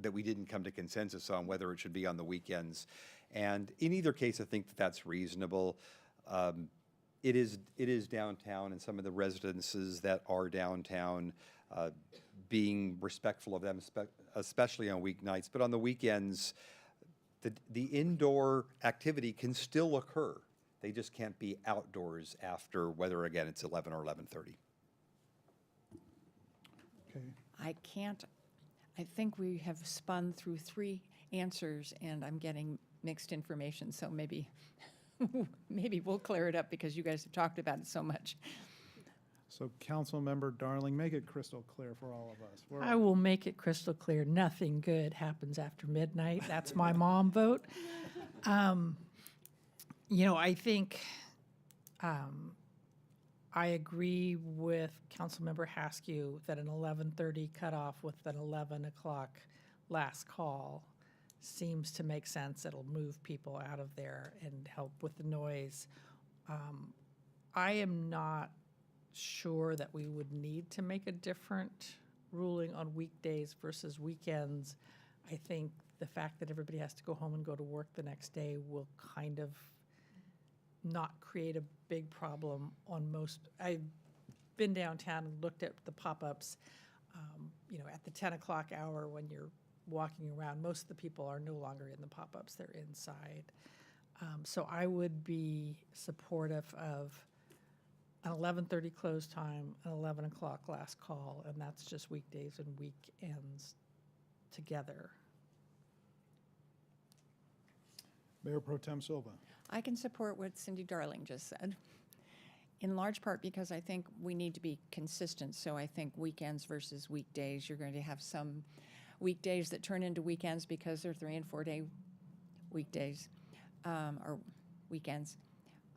that we didn't come to consensus on whether it should be on the weekends. And in either case, I think that's reasonable. It is downtown, and some of the residences that are downtown being respectful of them, especially on weeknights. But on the weekends, the indoor activity can still occur. They just can't be outdoors after, whether, again, it's 11 or 11:30. Okay. I think we have spun through 3 answers, and I'm getting mixed information, so maybe, maybe we'll clear it up because you guys have talked about it so much. So Councilmember Darling, make it crystal clear for all of us. I will make it crystal clear, nothing good happens after midnight. That's my mom vote. I think I agree with Councilmember Haskew that an 11:30 cutoff with an 11 o'clock last call seems to make sense. It'll move people out of there and help with the noise. I am not sure that we would need to make a different ruling on weekdays versus weekends. I think the fact that everybody has to go home and go to work the next day will kind of not create a big problem on most. I've been downtown and looked at the pop-ups, at the 10 o'clock hour when you're walking around. Most of the people are no longer in the pop-ups, they're inside. So I would be supportive of an 11:30 close time, an 11 o'clock last call, and that's just weekdays and weekends together. Mayor Pro Tem Silva. I can support what Cindy Darling just said, in large part because I think we need to be consistent. So I think weekends versus weekdays, you're going to have some weekdays that turn into weekends because they're 3 and 4 day weekdays or weekends.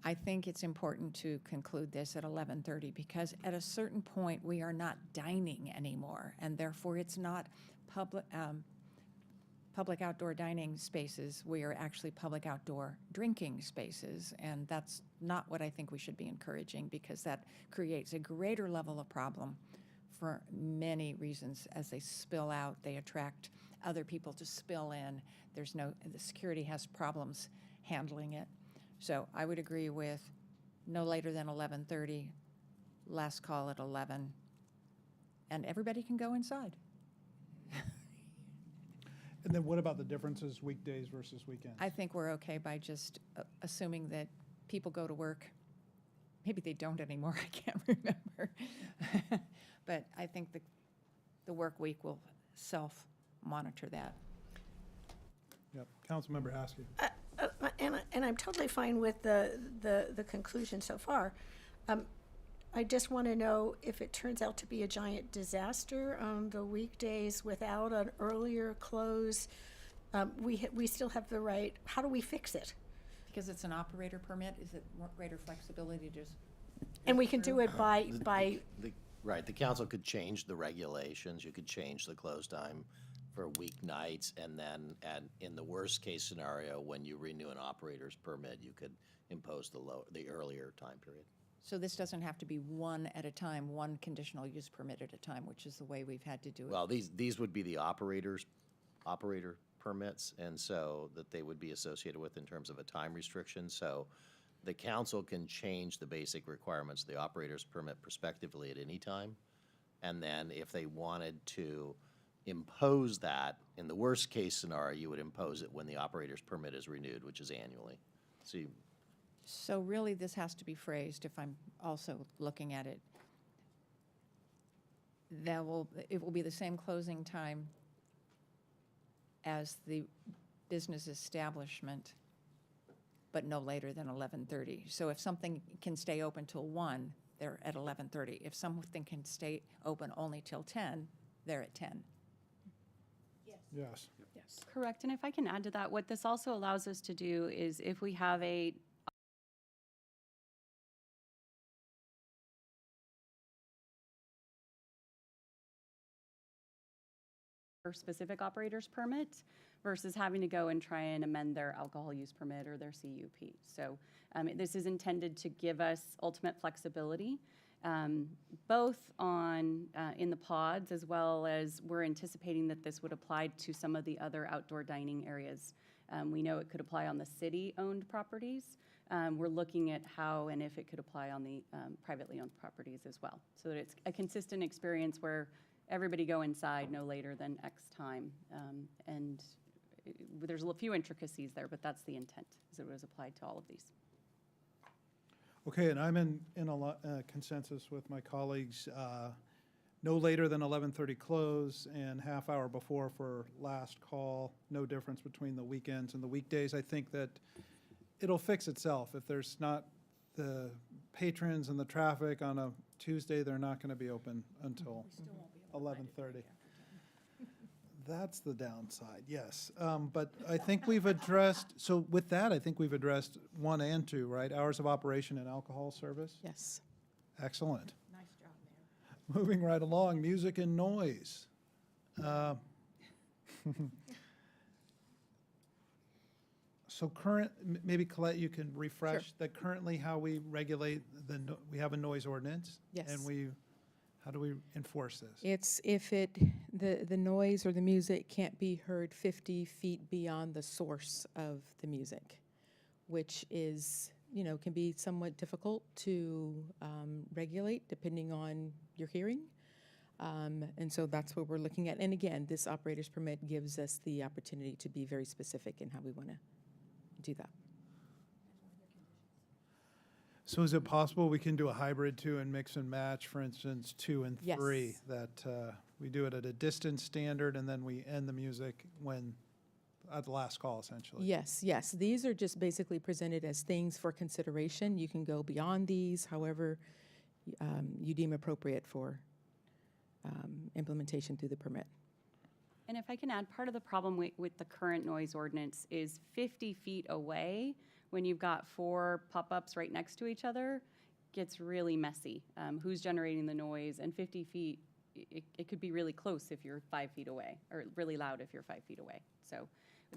I think it's important to conclude this at 11:30 because at a certain point we are not dining anymore, and therefore it's not public outdoor dining spaces. We are actually public outdoor drinking spaces, and that's not what I think we should be encouraging because that creates a greater level of problem for many reasons. As they spill out, they attract other people to spill in. The security has problems handling it. So I would agree with no later than 11:30, last call at 11, and everybody can go inside. And then what about the differences weekdays versus weekends? I think we're okay by just assuming that people go to work. Maybe they don't anymore, I can't remember. But I think the work week will self-monitor that. Yep. Councilmember Haskew. And I'm totally fine with the conclusion so far. I just want to know if it turns out to be a giant disaster on the weekdays without an earlier close, we still have the right, how do we fix it? Because it's an operator permit, is it greater flexibility to just? And we can do it by, Right, the council could change the regulations, you could change the close time for weeknights, and then in the worst case scenario, when you renew an operator's permit, you could impose the earlier time period. So this doesn't have to be one at a time, one conditional use permit at a time, which is the way we've had to do it. Well, these would be the operator permits, and so that they would be associated with in terms of a time restriction. So the council can change the basic requirements of the operator's permit prospectively at any time. And then if they wanted to impose that, in the worst case scenario, you would impose it when the operator's permit is renewed, which is annually. So really, this has to be phrased, if I'm also looking at it, it will be the same closing time as the business establishment, but no later than 11:30. So if something can stay open till 1, they're at 11:30. If something can stay open only till 10, they're at 10. Yes. Yes. Correct. And if I can add to that, what this also allows us to do is if we have a specific operator's permit versus having to go and try and amend their alcohol use permit or their CUP. So this is intended to give us ultimate flexibility, both on in the pods, as well as we're anticipating that this would apply to some of the other outdoor dining areas. We know it could apply on the city-owned properties. We're looking at how and if it could apply on the privately owned properties as well, so that it's a consistent experience where everybody go inside no later than X time. And there's a few intricacies there, but that's the intent, as it was applied to all of these. Okay, and I'm in consensus with my colleagues, no later than 11:30 close and half hour before for last call, no difference between the weekends and the weekdays. I think that it'll fix itself. If there's not the patrons and the traffic on a Tuesday, they're not going to be open until 11:30. That's the downside, yes. But I think we've addressed, so with that, I think we've addressed 1 and 2, right? Hours of operation and alcohol service? Yes. Excellent. Nice job, Mayor. Moving right along, music and noise. So maybe Colette, you can refresh that currently how we regulate we have a noise ordinance? Yes. And how do we enforce this? It's if the noise or the music can't be heard 50 feet beyond the source of the music, which is, can be somewhat difficult to regulate depending on your hearing. And so that's what we're looking at. And again, this operator's permit gives us the opportunity to be very specific in how we want to do that. So is it possible we can do a hybrid 2 and mix and match, for instance, 2 and 3? Yes. That we do it at a distance standard and then we end the music at the last call, essentially? Yes, yes. These are just basically presented as things for consideration. You can go beyond these, however you deem appropriate for implementation through the permit. And if I can add, part of the problem with the current noise ordinance is 50 feet away, when you've got 4 pop-ups right next to each other, gets really messy. Who's generating the noise? And 50 feet, it could be really close if you're 5 feet away, or really loud if you're 5 feet away. So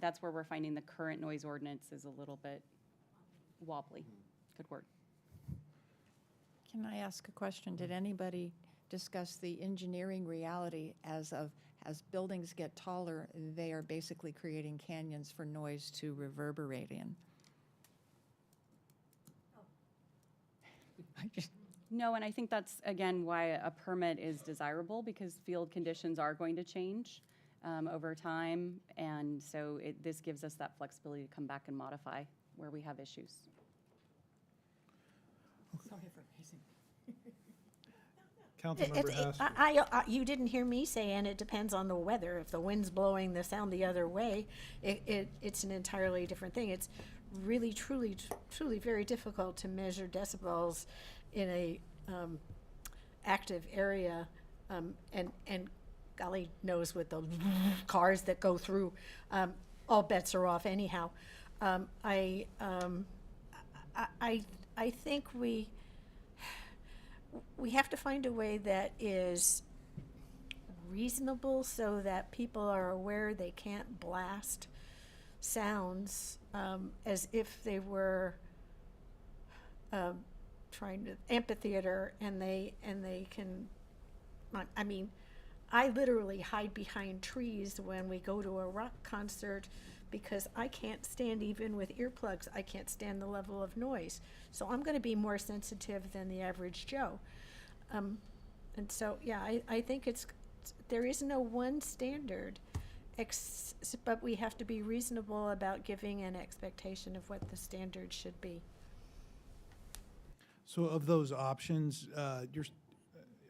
that's where we're finding the current noise ordinance is a little bit wobbly. Good word. Can I ask a question? Did anybody discuss the engineering reality as buildings get taller, they are basically creating canyons for noise to reverberate in? No, and I think that's, again, why a permit is desirable, because field conditions are going to change over time. And so this gives us that flexibility to come back and modify where we have issues. Sorry for raising. Councilmember Hastert. You didn't hear me saying it depends on the weather. If the wind's blowing the sound the other way, it's an entirely different thing. It's really, truly very difficult to measure decibels in a active area, and golly knows with the cars that go through, all bets are off anyhow. I think we have to find a way that is reasonable so that people are aware they can't blast sounds as if they were trying to amphitheater, and they can. I mean, I literally hide behind trees when we go to a rock concert because I can't stand, even with earplugs, I can't stand the level of noise. So I'm going to be more sensitive than the average Joe. And so, yeah, I think there is no one standard, but we have to be reasonable about giving an expectation of what the standard should be. So of those options,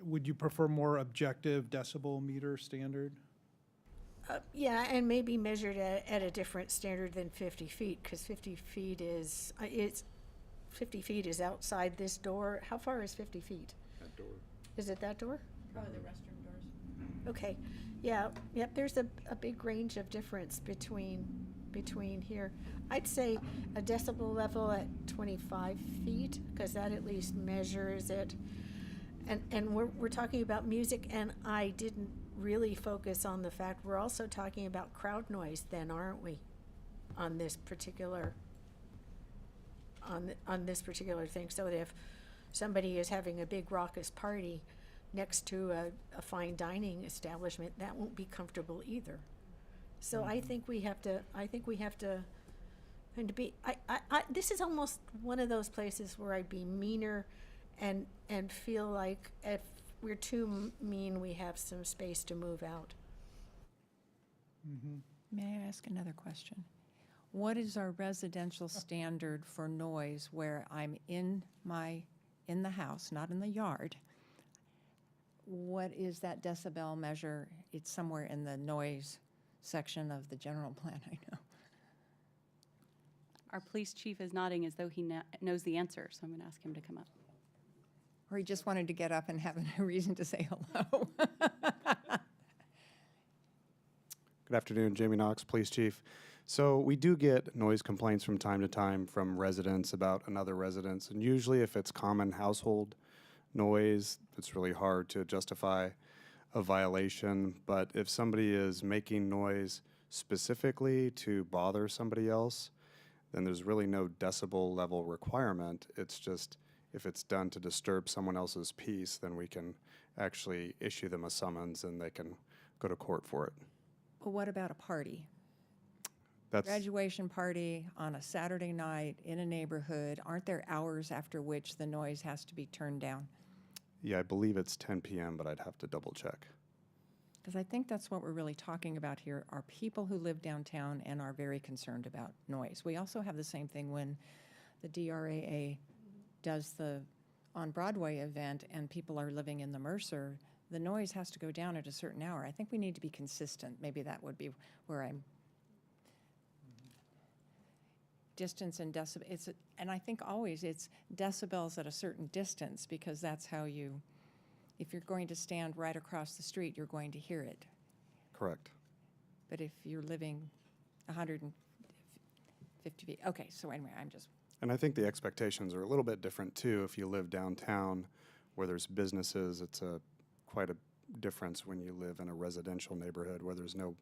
would you prefer more objective decibel meter standard? Yeah, and maybe measured at a different standard than 50 feet, because 50 feet is, 50 feet is outside this door. How far is 50 feet? That door. Is it that door? Probably the restroom doors. Okay, yeah, yep, there's a big range of difference between here. I'd say a decibel level at 25 feet, because that at least measures it. And we're talking about music, and I didn't really focus on the fact we're also talking about crowd noise then, aren't we? On this particular thing. So that if somebody is having a big raucous party next to a fine dining establishment, that won't be comfortable either. So I think we have to and be this is almost one of those places where I'd be meaner and feel like we're too mean, we have some space to move out. May I ask another question? What is our residential standard for noise where I'm in the house, not in the yard? What is that decibel measure? It's somewhere in the noise section of the general plan, I know. Our police chief is nodding as though he knows the answer, so I'm going to ask him to come up. Or he just wanted to get up and have a reason to say hello. Good afternoon, Jamie Knox, Police Chief. So we do get noise complaints from time to time from residents about another residence, and usually if it's common household noise, it's really hard to justify a violation. But if somebody is making noise specifically to bother somebody else, then there's really no decibel level requirement. It's just if it's done to disturb someone else's peace, then we can actually issue them a summons and they can go to court for it. Well, what about a party? That's, Graduation party on a Saturday night in a neighborhood, aren't there hours after which the noise has to be turned down? yeah, I believe it's 10 p.m., but I'd have to double check. Because I think that's what we're really talking about here, are people who live downtown and are very concerned about noise. We also have the same thing when the DRAA does the on Broadway event and people are living in the Mercer. The noise has to go down at a certain hour. I think we need to be consistent. Maybe that would be where I'm. Distance and decibel, and I think always it's decibels at a certain distance, because that's how you, if you're going to stand right across the street, you're going to hear it. Correct. But if you're living 150 feet, okay, so anyway, I'm just. And I think the expectations are a little bit different too. If you live downtown where there's businesses, it's quite a difference when you live in a residential neighborhood where there's no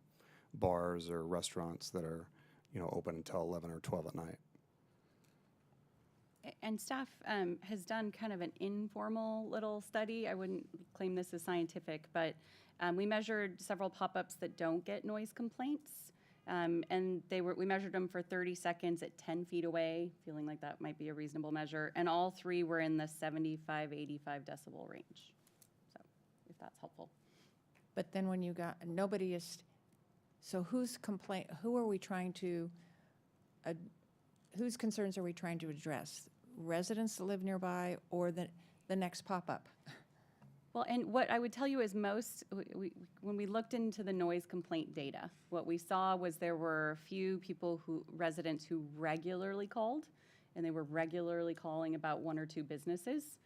bars or restaurants that are, open until 11 or 12 at night. And staff has done kind of an informal little study. I wouldn't claim this as scientific, but we measured several pop-ups that don't get noise complaints. And we measured them for 30 seconds at 10 feet away, feeling like that might be a reasonable measure. And all three were in the 75, 85 decibel range. So if that's helpful. But then when you got, nobody is, so who are we trying to, whose concerns are we trying to address? Residents that live nearby or the next pop-up? Well, and what I would tell you is when we looked into the noise complaint data, what we saw was there were few residents who regularly called, and they were regularly calling about one or two businesses.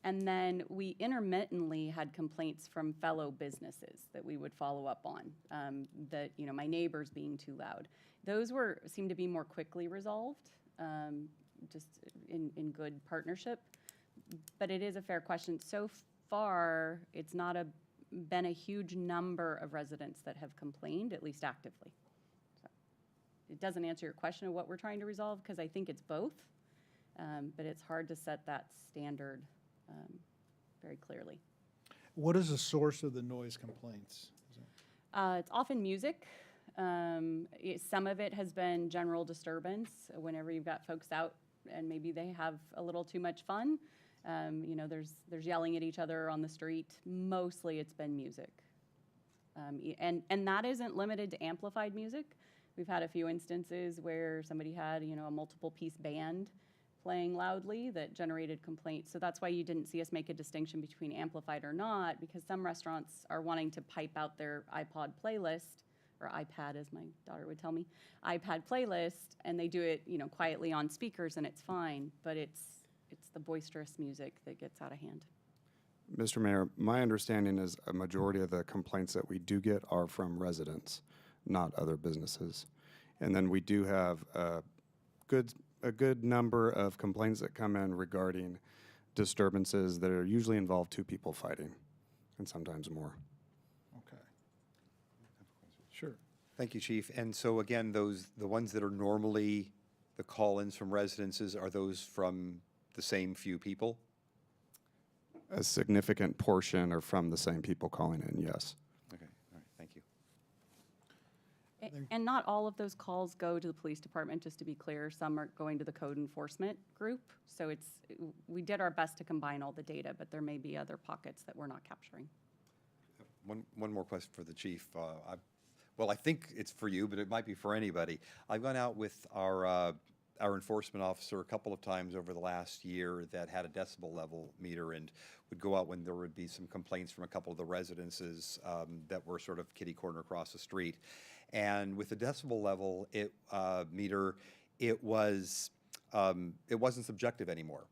And then we intermittently had complaints from fellow businesses that we would follow up on, that, my neighbors being too loud. Those seemed to be more quickly resolved, just in good partnership. But it is a fair question. So far, it's not been a huge number of residents that have complained, at least actively. So it doesn't answer your question of what we're trying to resolve, because I think it's both, but it's hard to set that standard very clearly. What is the source of the noise complaints? It's often music. Some of it has been general disturbance. Whenever you've got folks out and maybe they have a little too much fun, there's yelling at each other on the street. Mostly it's been music. And that isn't limited to amplified music. We've had a few instances where somebody had, a multiple-piece band playing loudly that generated complaints. So that's why you didn't see us make a distinction between amplified or not, because some restaurants are wanting to pipe out their iPod playlist, or iPad as my daughter would tell me, iPad playlist, and they do it, quietly on speakers, and it's fine, but it's the boisterous music that gets out of hand. Mr. Mayor, my understanding is a majority of the complaints that we do get are from residents, not other businesses. And then we do have a good number of complaints that come in regarding disturbances that are usually involve two people fighting, and sometimes more. Okay. Sure. Thank you, Chief. And so again, the ones that are normally the call-ins from residences, are those from the same few people? A significant portion are from the same people calling in, yes. Okay, all right, thank you. And not all of those calls go to the police department, just to be clear. Some are going to the code enforcement group. So we did our best to combine all the data, but there may be other pockets that we're not capturing. One more question for the chief. Well, I think it's for you, but it might be for anybody. I've gone out with our enforcement officer a couple of times over the last year that had a decibel level meter and would go out when there would be some complaints from a couple of the residences that were sort of kitty corner across the street. And with the decibel level meter, it wasn't subjective anymore.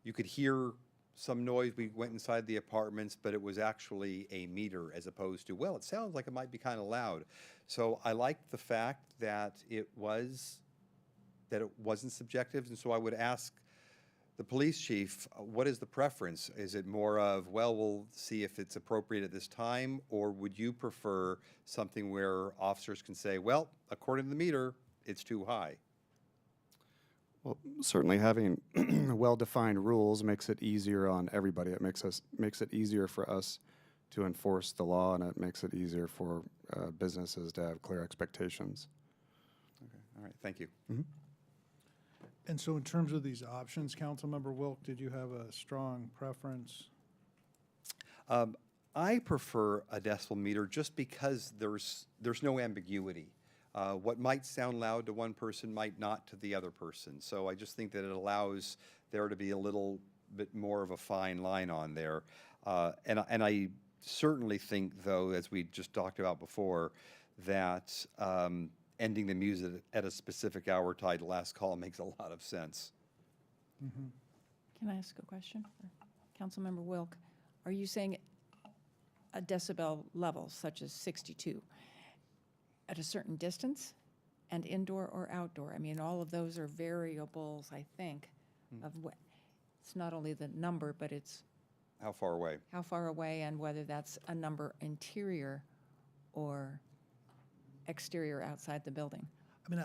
You could hear some noise. We went inside the apartments, but it was actually a meter as opposed to, well, it sounds like it might be kind of loud. So I liked the fact that it wasn't subjective. And so I would ask the police chief, what is the preference? Is it more of, well, we'll see if it's appropriate at this time, or would you prefer something where officers can say, well, according to the meter, it's too high? Well, certainly having well-defined rules makes it easier on everybody. It makes it easier for us to enforce the law, and it makes it easier for businesses to have clear expectations. Okay, all right, thank you. Mm-hmm. And so in terms of these options, Councilmember Wilk, did you have a strong preference? I prefer a decibel meter just because there's no ambiguity. What might sound loud to one person might not to the other person. So I just think that it allows there to be a little bit more of a fine line on there. And I certainly think, though, as we just talked about before, that ending the music at a specific hour tied to last call makes a lot of sense. Mm-hmm. Can I ask a question? Councilmember Wilk, are you saying a decibel level such as 62 at a certain distance and indoor or outdoor? I mean, all of those are variables, I think, of what, it's not only the number, but it's How far away? how far away and whether that's a number interior or exterior outside the building. I mean,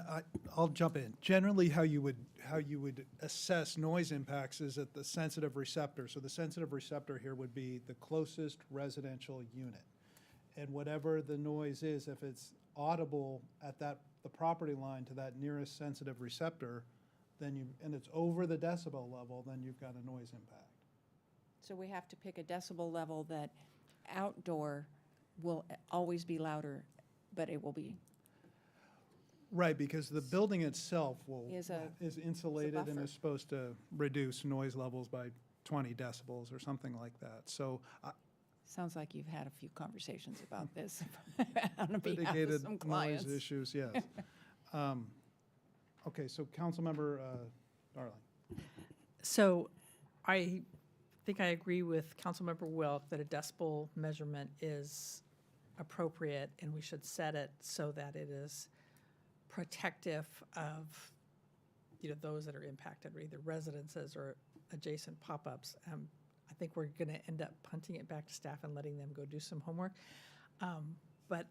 I'll jump in. Generally, how you would assess noise impacts is at the sensitive receptor. So the sensitive receptor here would be the closest residential unit. And whatever the noise is, if it's audible at the property line to that nearest sensitive receptor, and it's over the decibel level, then you've got a noise impact. So we have to pick a decibel level that outdoor will always be louder, but it will be. Right, because the building itself is insulated and buffer. is supposed to reduce noise levels by 20 decibels or something like that. So Sounds like you've had a few conversations about this on behalf of litigated some noise clients. issues, yes. Okay, so Councilmember Darling. So I think I agree with Councilmember Wilk that a decibel measurement is appropriate, and we should set it so that it is protective of, those that are impacted, or either residences or adjacent pop-ups. I think we're going to end up punting it back to staff and letting them go do some homework. But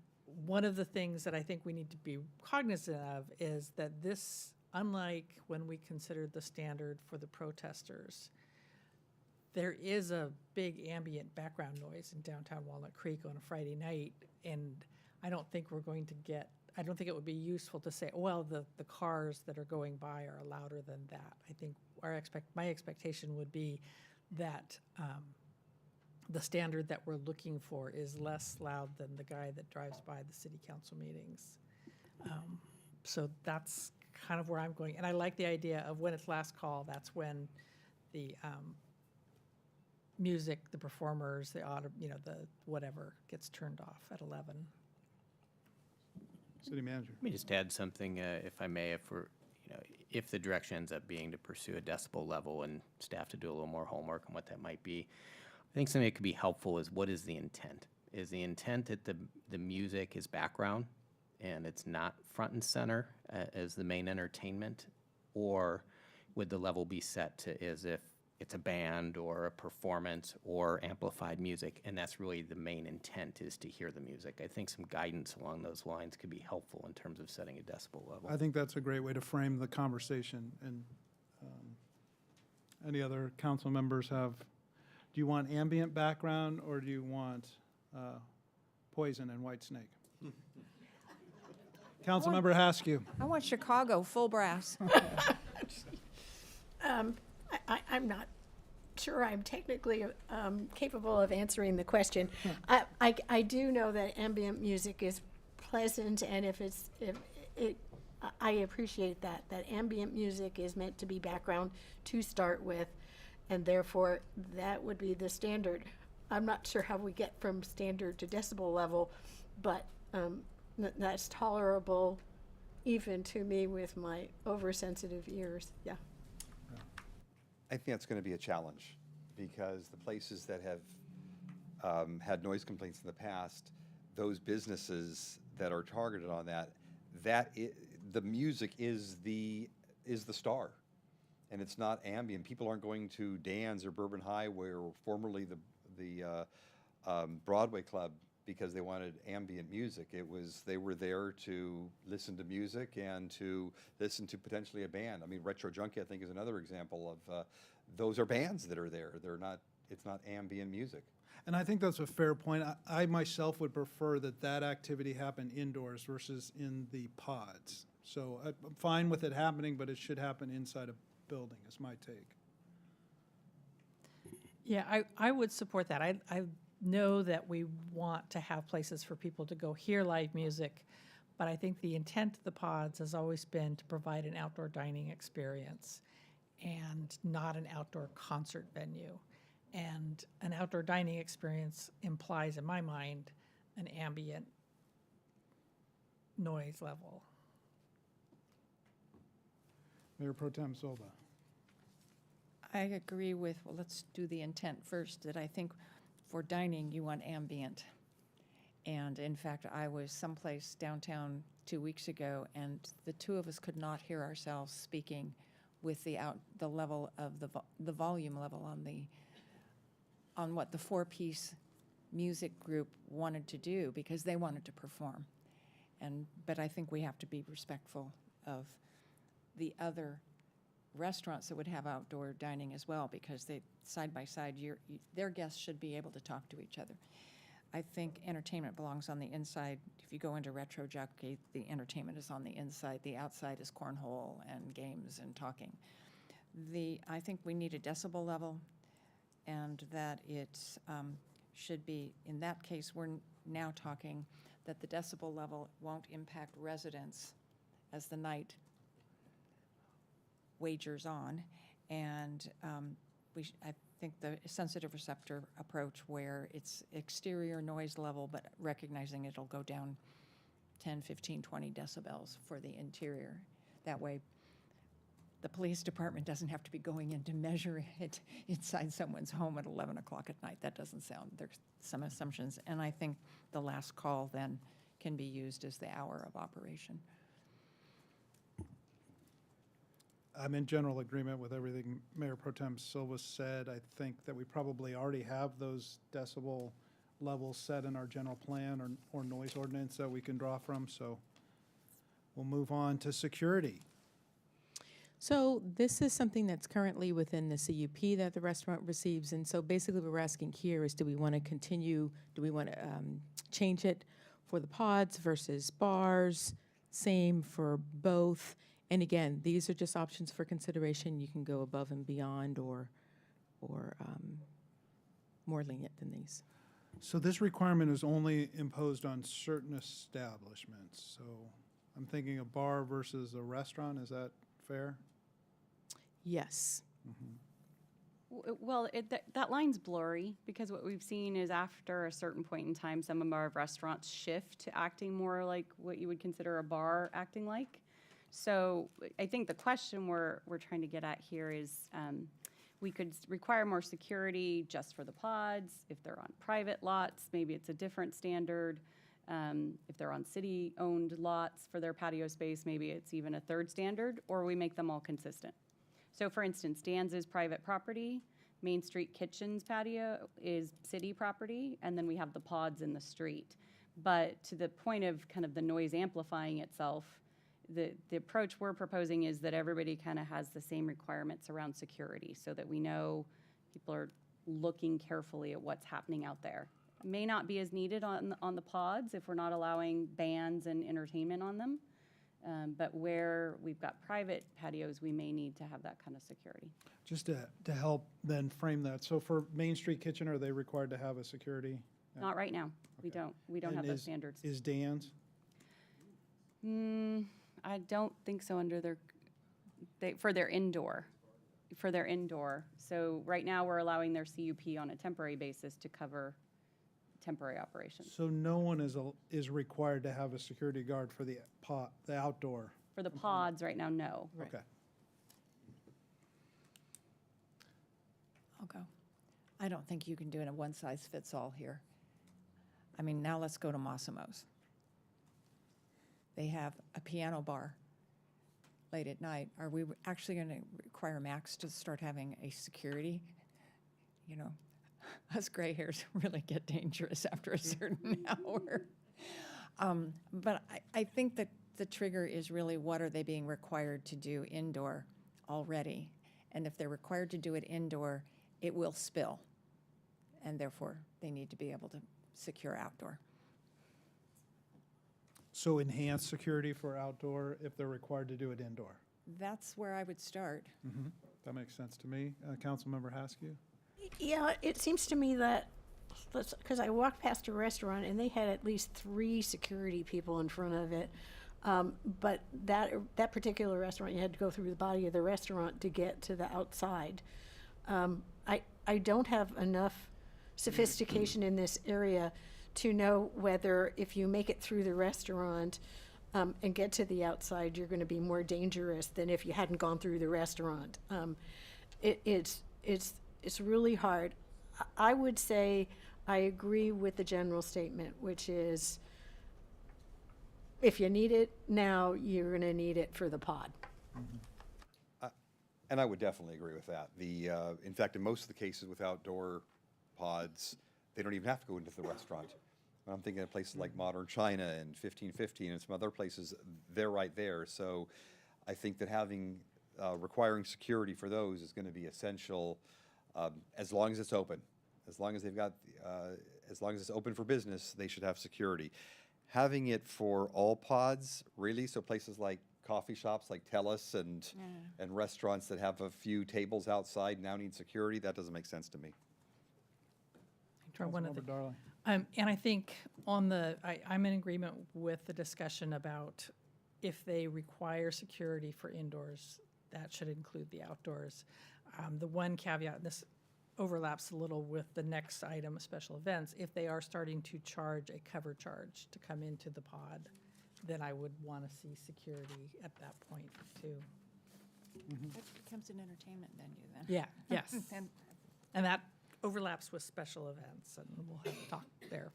one of the things that I think we need to be cognizant of is that this, unlike when we considered the standard for the protesters, there is a big ambient background noise in downtown Walnut Creek on a Friday night, and I don't think it would be useful to say, well, the cars that are going by are louder than that. I think my expectation would be that the standard that we're looking for is less loud than the guy that drives by the city council meetings. So that's kind of where I'm going. And I like the idea of when it's last call, that's when the music, the performers, the whatever gets turned off at 11. City Manager. Let me just add something, if I may, if the direction ends up being to pursue a decibel level and staff to do a little more homework on what that might be. I think something that could be helpful is, what is the intent? Is the intent that the music is background and it's not front and center as the main entertainment? Or would the level be set to as if it's a band or a performance or amplified music, and that's really the main intent, is to hear the music? I think some guidance along those lines could be helpful in terms of setting a decibel level. I think that's a great way to frame the conversation. And any other council members do you want ambient background, or do you want Poison and White Snake? Councilmember Haskew. I want Chicago full brass. I'm not sure I'm technically capable of answering the question. I do know that ambient music is pleasant, and if I appreciate that ambient music is meant to be background to start with, and therefore that would be the standard. I'm not sure how we get from standard to decibel level, but that's tolerable even to me with my oversensitive ears. Yeah. I think that's going to be a challenge because the places that have had noise complaints in the past, those businesses that are targeted on the music is the star, and it's not ambient. People aren't going to Dan's or Bourbon High, where formerly the Broadway Club, because they wanted ambient music. They were there to listen to music and to listen to potentially a band. I mean, Retro Junkie, I think, is another example of those are bands that are there. It's not ambient music. And I think that's a fair point. I myself would prefer that activity happen indoors versus in the pods. So I'm fine with it happening, but it should happen inside a building, is my take. Yeah, I would support that. I know that we want to have places for people to go hear live music, but I think the intent of the pods has always been to provide an outdoor dining experience and not an outdoor concert venue. And an outdoor dining experience implies, in my mind, an ambient noise level. Mayor Pro Tem Silva. I agree with, well, let's do the intent first, that I think for dining, you want ambient. And in fact, I was someplace downtown 2 weeks ago, and the two of us could not hear ourselves speaking with the level of the volume level on what the four-piece music group wanted to do, because they wanted to perform. But I think we have to be respectful of the other restaurants that would have outdoor dining as well, because they side by side, their guests should be able to talk to each other. I think entertainment belongs on the inside. If you go into Retro Jockey, the entertainment is on the inside. The outside is cornhole and games and talking. I think we need a decibel level, and that it should be, in that case, we're now talking that the decibel level won't impact residents as the night wagers on, and I think the sensitive receptor approach, where it's exterior noise level, but recognizing it'll go down 10, 15, 20 decibels for the interior. That way, the police department doesn't have to be going in to measure it inside someone's home at 11 o'clock at night. That doesn't sound, there's some assumptions. And I think the last call then can be used as the hour of operation. I'm in general agreement with everything Mayor Pro Tem Silva said. I think that we probably already have those decibel levels set in our general plan or noise ordinance that we can draw from. So we'll move on to security. So this is something that's currently within the CUP that the restaurant receives. And so basically what we're asking here is, do we want to continue, do we want to change it for the pods versus bars? Same for both. And again, these are just options for consideration. You can go above and beyond or more lenient than these. So this requirement is only imposed on certain establishments. So I'm thinking a bar versus a restaurant. Is that fair? Yes. Well, that line's blurry, because what we've seen is after a certain point in time, some of our restaurants shift to acting more like what you would consider a bar acting like. So I think the question we're trying to get at here is, we could require more security just for the pods. If they're on private lots, maybe it's a different standard. If they're on city-owned lots for their patio space, maybe it's even a third standard, or we make them all consistent. So for instance, Dan's is private property, Main Street Kitchen's patio is city property, and then we have the pods in the street. But to the point of kind of the noise amplifying itself, the approach we're proposing is that everybody kind of has the same requirements around security, so that we know people are looking carefully at what's happening out there. It may not be as needed on the pods if we're not allowing bands and entertainment on them, But where we've got private patios, we may need to have that kind of security. Just to help then frame that, so for Main Street Kitchen, are they required to have a security? Not right now. We Okay. don't And have those is- standards. Is Dan's? I don't think so under for their indoor. So right now, we're allowing their CUP on a temporary basis to cover temporary operations. So no one is required to have a security guard for the outdoor? For the pods, right now, no. Okay. I'll go. I don't think you can do a one-size-fits-all here. I mean, now let's go to Massimo's. They have a piano bar late at night. Are we actually going to require Max to start having a security? You know, us gray hairs really get dangerous after a certain hour. But I think that the trigger is really, what are they being required to do indoor already? And if they're required to do it indoor, it will spill. And therefore, they need to be able to secure outdoor. So enhanced security for outdoor if they're required to do it indoor? That's where I would start. That makes sense to me. Councilmember Haskew? Yeah, it seems to me that, because I walked past a restaurant and they had at least 3 security people in front of it. But that particular restaurant, you had to go through the body of the restaurant to get to the outside. I don't have enough sophistication in this area to know whether if you make it through the restaurant and get to the outside, you're going to be more dangerous than if you hadn't gone through the restaurant. It's really hard. I would say I agree with the general statement, which is if you need it now, you're going to need it for the pod. And I would definitely agree with that. In fact, in most of the cases with outdoor pods, they don't even have to go into the restaurant. I'm thinking of places like Modern China and 1515 and some other places, they're right there. So I think that requiring security for those is going to be essential as long as it's open. As long as it's open for business, they should have security. Having it for all pods, really, so places like coffee shops like Tellus and restaurants that have a few tables outside now need security, that doesn't make sense to me. Try one of the- Councilmember Darling? And I think I'm in agreement with the discussion about if they require security for indoors, that should include the outdoors. The one caveat, this overlaps a little with the next item, special events. If they are starting to charge a cover charge to come into the pod, then I would want to see security at that point too. That becomes an entertainment venue then. Yeah, yes. And And that overlaps with special events, and we'll have to talk there.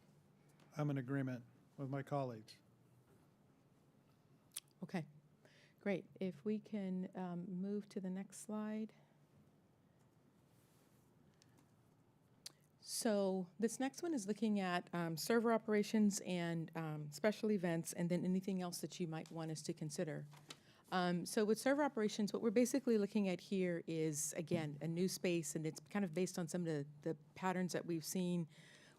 I'm in agreement with my colleagues. Okay, great. If we can move to the next slide. So this next one is looking at server operations and special events, and then anything else that you might want us to consider. So with server operations, what we're basically looking at here is, again, a new space, and it's kind of based on some of the patterns that we've seen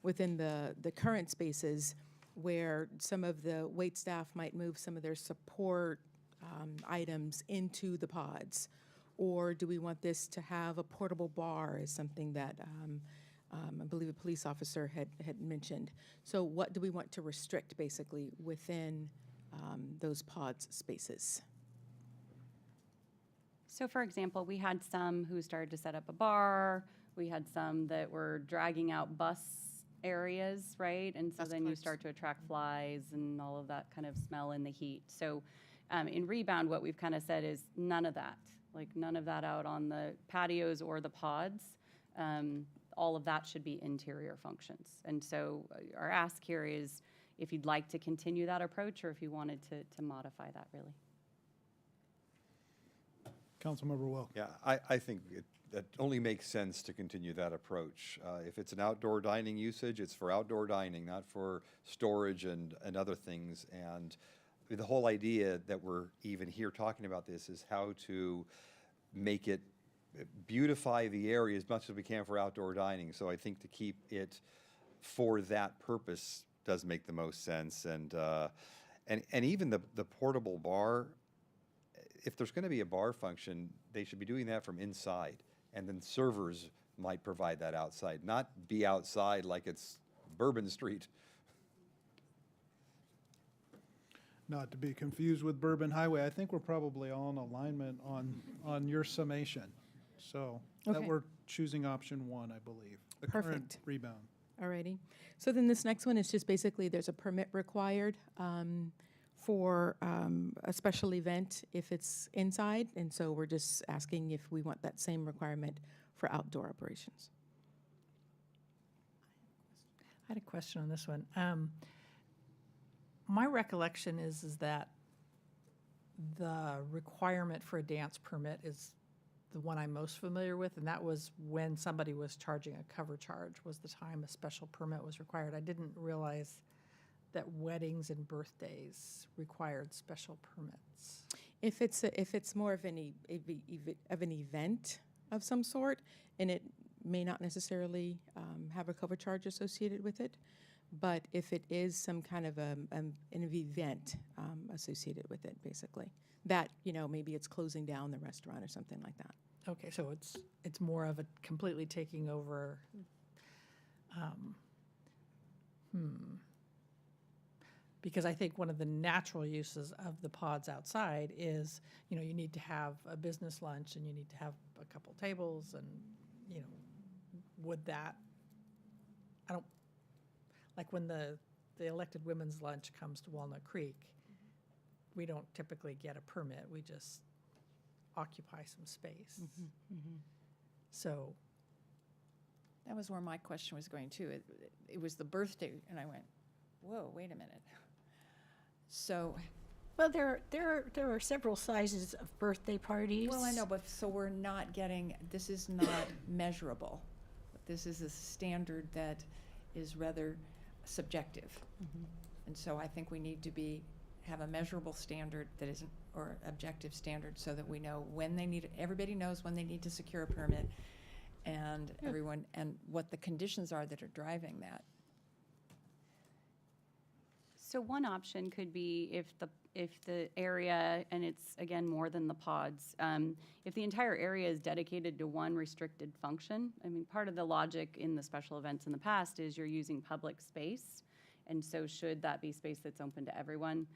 within the current spaces, where some of the wait staff might move some of their support items into the pods. Or do we want this to have a portable bar as something that I believe a police officer had mentioned. So what do we want to restrict basically within those pods spaces? So for example, we had some who started to set up a bar. We had some that were dragging out bus areas, right? And so then you start to attract flies and all of that kind of smell in the heat. So in Rebound, what we've kind of said is none of that, like none of that out on the patios or the pods. All of that should be interior functions. And so our ask here is if you'd like to continue that approach or if you wanted to modify that really. Councilmember Wilk? Yeah, I think that only makes sense to continue that approach. If it's an outdoor dining usage, it's for outdoor dining, not for storage and other things. And the whole idea that we're even here talking about this is how to make it beautify the area as much as we can for outdoor dining. So I think to keep it for that purpose does make the most sense. And And even the portable bar, if there's going to be a bar function, they should be doing that from inside. And then servers might provide that outside, not be outside like it's Bourbon Street. Not to be confused with Bourbon Highway. I think we're probably all in alignment on your summation. So that Okay. we're choosing option one, I believe. The current Perfect. rebound. Alrighty. So then this next one is just basically there's a permit required for a special event if it's inside. And so we're just asking if we want that same requirement for outdoor operations. I had a question on this one. My recollection is that the requirement for a dance permit is the one I'm most familiar with, and that was when somebody was charging a cover charge, was the time a special permit was required. I didn't realize that weddings and birthdays required special permits. If it's more of an event of some sort, and it may not necessarily have a cover charge associated with it, but if it is some kind of an event associated with it, basically, that, maybe it's closing down the restaurant or something like that. Okay, so it's more of a completely taking over. Because I think one of the natural uses of the pods outside is, you need to have a business lunch and you need to have a couple tables and, would that, like when the elected women's lunch comes to Walnut Creek, we don't typically get a permit, we just occupy some space. So. That was where my question was going too. It was the birthday, and I went, whoa, wait a minute. So, Well, there are several sizes of birthday parties. well, I know, but so we're not getting, this is not measurable. This is a standard that is rather subjective. And so I think we need to have a measurable standard that isn't, or objective standard, so that we know when they need, everybody knows when they need to secure a permit, and everyone, and what the conditions are that are driving that. So one option could be if the area, and it's again more than the pods, if the entire area is dedicated to one restricted function. I mean, part of the logic in the special events in the past is you're using public space, and so should that be space that's open to everyone?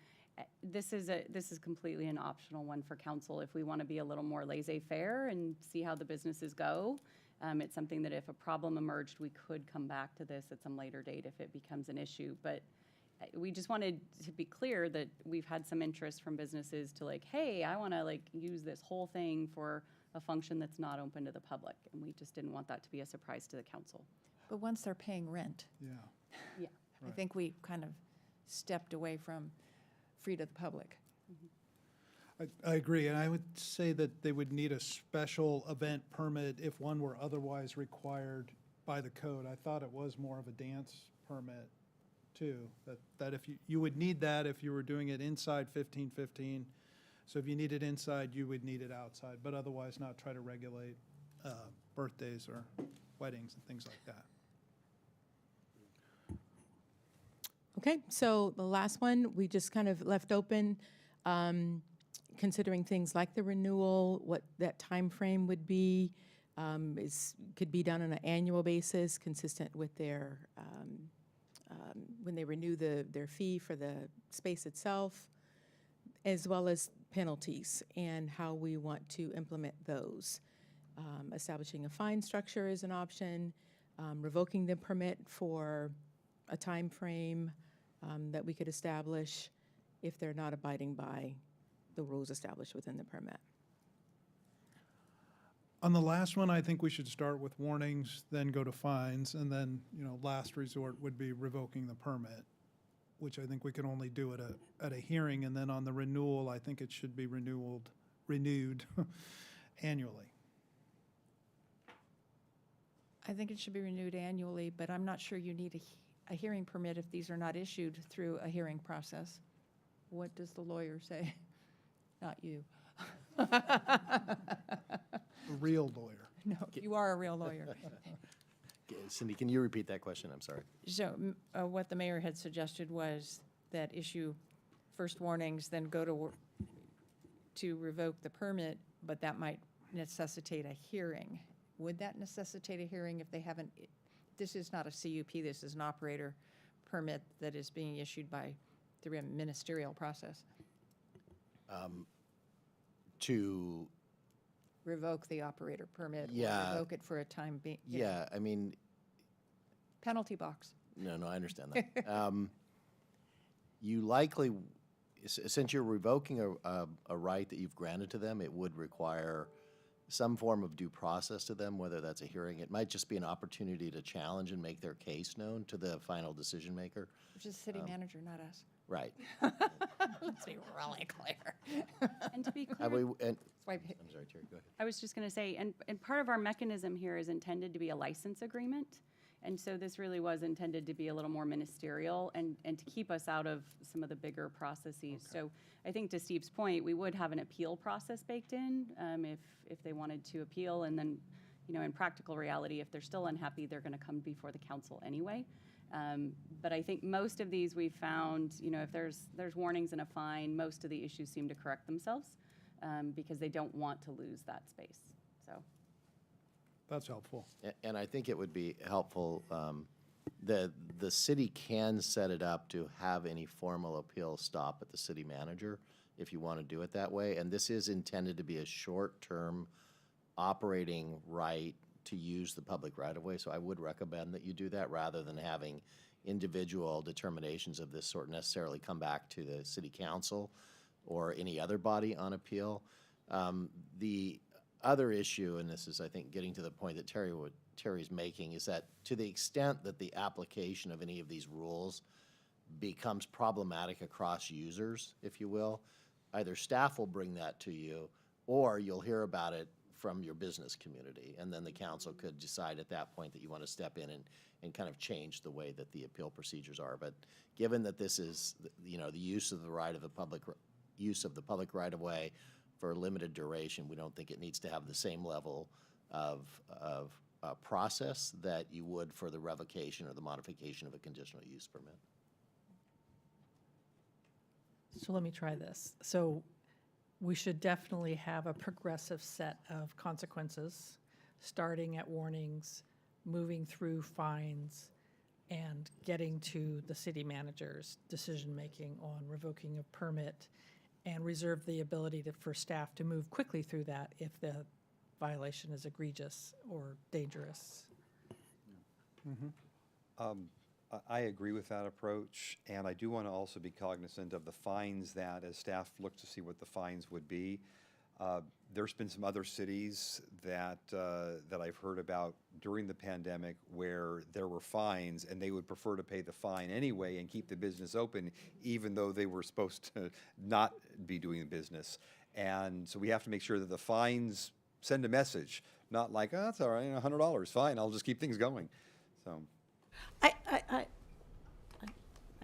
This is completely an optional one for council if we want to be a little more laissez-faire and see how the businesses go. It's something that if a problem emerged, we could come back to this at some later date if it becomes an issue. But we just wanted to be clear that we've had some interest from businesses to hey, I want to use this whole thing for a function that's not open to the public. And we just didn't want that to be a surprise to the council. But once they're paying rent, Yeah. I think we kind of stepped away from free to the public. I agree, and I would say that they would need a special event permit if one were otherwise required by the code. I thought it was more of a dance permit too, that if you would need that if you were doing it inside 1515. So if you need it inside, you would need it outside, but otherwise not try to regulate birthdays or weddings and things like that. Okay, so the last one, we just kind of left open, considering things like the renewal, what that time frame would be, could be done on an annual basis, consistent with their, when they renew their fee for the space itself, as well as penalties and how we want to implement those. Establishing a fine structure is an option, revoking the permit for a time frame that we could establish if they're not abiding by the rules established within the permit. On the last one, I think we should start with warnings, then go to fines, and then, last resort would be revoking the permit, which I think we can only do at a hearing, and then on the renewal, I think it should be renewed annually. I think it should be renewed annually, but I'm not sure you need a hearing permit if these are not issued through a hearing process. What does the lawyer say? Not you. A real lawyer. No, you are a real lawyer. Cindy, can you repeat that question? I'm sorry. So what the mayor had suggested was that issue first warnings, then go to revoke the permit, but that might necessitate a hearing. Would that necessitate a hearing if they haven't, this is not a CUP, this is an operator permit that is being issued through a ministerial process? To, Revoke the operator permit or Yeah. revoke it for a time being. yeah, I mean, Penalty box. no, I understand that. You likely, since you're revoking a right that you've granted to them, it would require some form of due process to them, whether that's a hearing. It might just be an opportunity to challenge and make their case known to the final decision maker. Which is the city manager, not us. Right. Let's be really clear. And to be Have clear, we- and- Swipe. I'm sorry, Terry, go ahead. I was just going to say, and part of our mechanism here is intended to be a license agreement. And so this really was intended to be a little more ministerial and to keep us out of some of the bigger processes. So I think to Steve's point, we would have an appeal process baked in if they wanted to appeal. And then, in practical reality, if they're still unhappy, they're going to come before the council anyway. But I think most of these we've found, if there's warnings and a fine, most of the issues seem to correct themselves because they don't want to lose that space. So. That's helpful. And I think it would be helpful, the city can set it up to have any formal appeal stop at the city manager if you want to do it that way. And this is intended to be a short-term operating right to use the public right-of-way. So I would recommend that you do that rather than having individual determinations of this sort necessarily come back to the city council or any other body on appeal. The other issue, and this is, I think, getting to the point that Terry's making, is that to the extent that the application of any of these rules becomes problematic across users, if you will, either staff will bring that to you or you'll hear about it from your business community. And then the council could decide at that point that you want to step in and kind of change the way that the appeal procedures are. But given that this is, the use of the right of the public, use of the public right-of-way for a limited duration, we don't think it needs to have the same level of process that you would for the revocation or the modification of a conditional use permit. So let me try this. So we should definitely have a progressive set of consequences, starting at warnings, moving through fines, and getting to the city manager's decision-making on revoking a permit, and reserve the ability for staff to move quickly through that if the violation is egregious or dangerous. I agree with that approach, and I do want to also be cognizant of the fines that, as staff look to see what the fines would be. There's been some other cities that I've heard about during the pandemic where there were fines, and they would prefer to pay the fine anyway and keep the business open, even though they were supposed to not be doing the business. And so we have to make sure that the fines send a message, not like, oh, that's all right, $100, fine, I'll just keep things going. So.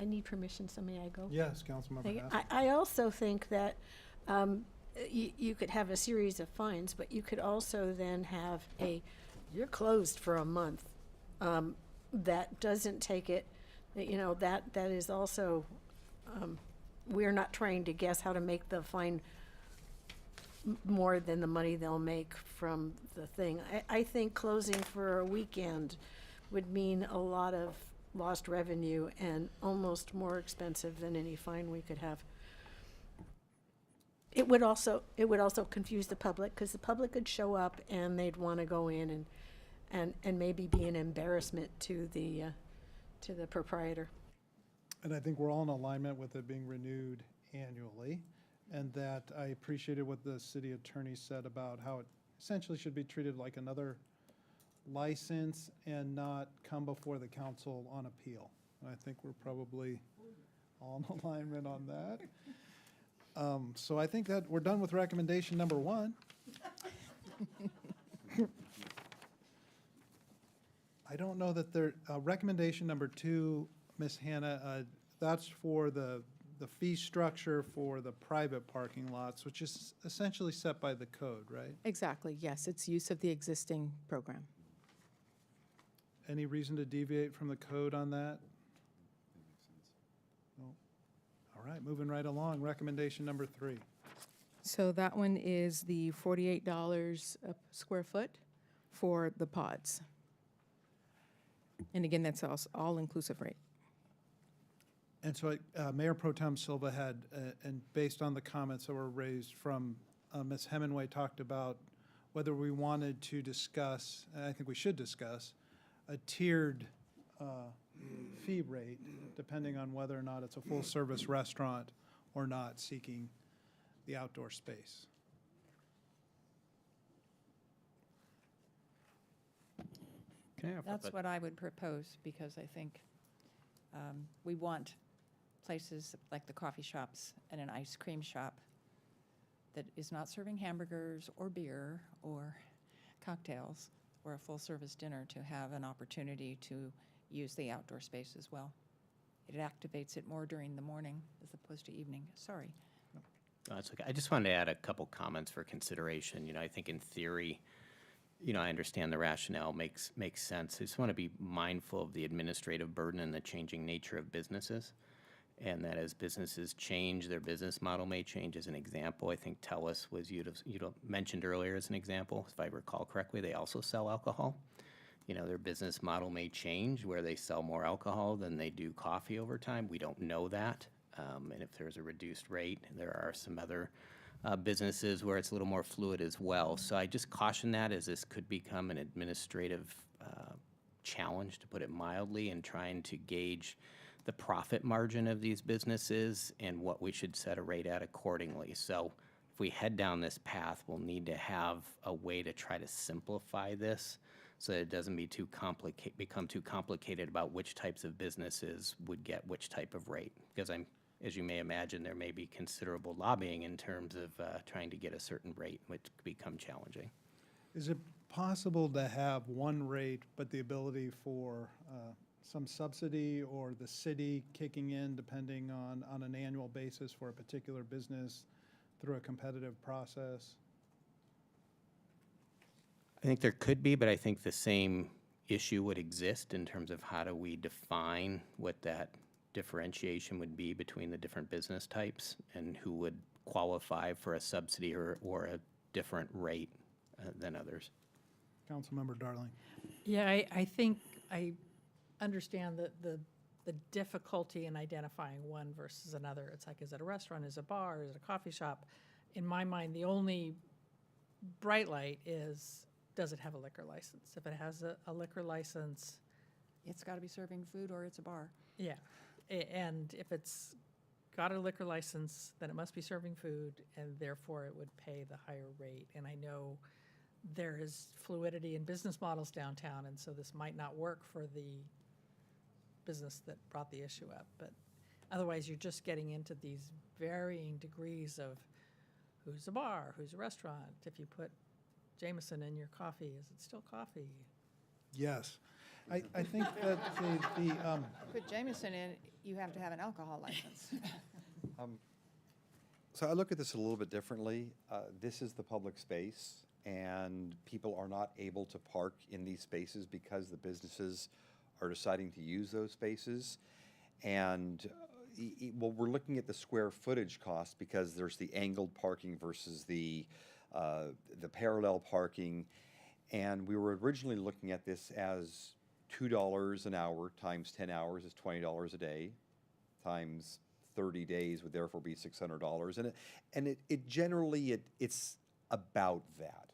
I need permission, so may I go? Yes, Councilmember Hassel. I also think that you could have a series of fines, but you could also then have you're closed for a month. That doesn't take it, that is also, we're not trying to guess how to make the fine more than the money they'll make from the thing. I think closing for a weekend would mean a lot of lost revenue and almost more expensive than any fine we could have. It would also confuse the public, because the public could show up and they'd want to go in and maybe be an embarrassment to the proprietor. And I think we're all in alignment with it being renewed annually, and that I appreciated what the city attorney said about how it essentially should be treated like another license and not come before the council on appeal. I think we're probably all in alignment on that. So I think that we're done with recommendation number 1. I don't know that recommendation number 2, Ms. Hannah, that's for the fee structure for the private parking lots, which is essentially set by the code, right? Exactly, yes, it's use of the existing program. Any reason to deviate from the code on that? No. All right, moving right along. Recommendation number 3. So that one is the $48 a square foot for the pods. And again, that's all-inclusive rate. And so Mayor Pro Tem Silva had, and based on the comments that were raised from Ms. Hemingway, talked about whether we wanted to discuss, and I think we should discuss, a tiered fee rate, depending on whether or not it's a full-service restaurant or not seeking the outdoor space. Can I offer That's that? what I would propose, because I think we want places like the coffee shops and an ice cream shop that is not serving hamburgers or beer or cocktails or a full-service dinner to have an opportunity to use the outdoor space as well. It activates it more during the morning as opposed to evening. Sorry. That's okay. I just wanted to add a couple comments for consideration. You know, I think in theory, you know, I understand the rationale makes sense. I just want to be mindful of the administrative burden and the changing nature of businesses. And that as businesses change, their business model may change. As an example, I think TELUS was you'd mentioned earlier as an example, if I recall correctly, they also sell alcohol. You know, their business model may change where they sell more alcohol than they do coffee over time. We don't know that. And if there's a reduced rate, there are some other businesses where it's a little more fluid as well. So I just caution that, as this could become an administrative challenge, to put it mildly, in trying to gauge the profit margin of these businesses and what we should set a rate at accordingly. So if we head down this path, we'll need to have a way to try to simplify this so that it doesn't become too complicated about which types of businesses would get which type of rate. Because as you may imagine, there may be considerable lobbying in terms of trying to get a certain rate, which could become challenging. Is it possible to have one rate, but the ability for some subsidy or the city kicking in depending on an annual basis for a particular business through a competitive process? I think there could be, but I think the same issue would exist in terms of how do we define what that differentiation would be between the different business types and who would qualify for a subsidy or a different rate than others. Councilmember Darling. Yeah, I think I understand the difficulty in identifying one versus another. It's like, is it a restaurant, is it a bar, is it a coffee shop? In my mind, the only bright light is, does it have a liquor license? If it has a liquor license, It's got to be serving food or it's a bar. yeah. And if it's got a liquor license, then it must be serving food, and therefore it would pay the higher rate. And I know there is fluidity in business models downtown, and so this might not work for the business that brought the issue up. But otherwise, you're just getting into these varying degrees of who's a bar, who's a restaurant. If you put Jameson in your coffee, is it still coffee? Yes. I think that Put Jameson in, you have to have an alcohol license. So I look at this a little bit differently. This is the public space, and people are not able to park in these spaces because the businesses are deciding to use those spaces. And well, we're looking at the square footage cost because there's the angled parking versus the parallel parking. And we were originally looking at this as $2 an hour times 10 hours is $20 a day, times 30 days would therefore be $600. And it generally, it's about that.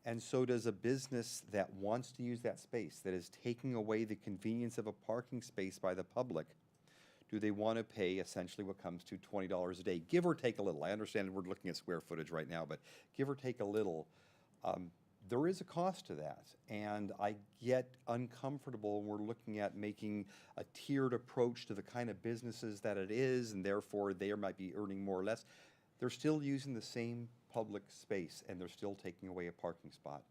And so does a business that wants to use that space, that is taking away the convenience of a parking space by the public. Do they want to pay essentially what comes to $20 a day, give or take a little? I understand we're looking at square footage right now, but give or take a little. There is a cost to that, and I get uncomfortable when we're looking at making a tiered approach to the kind of businesses that it is, and therefore they might be earning more or less. They're still using the same public space, and they're still taking away a parking spot.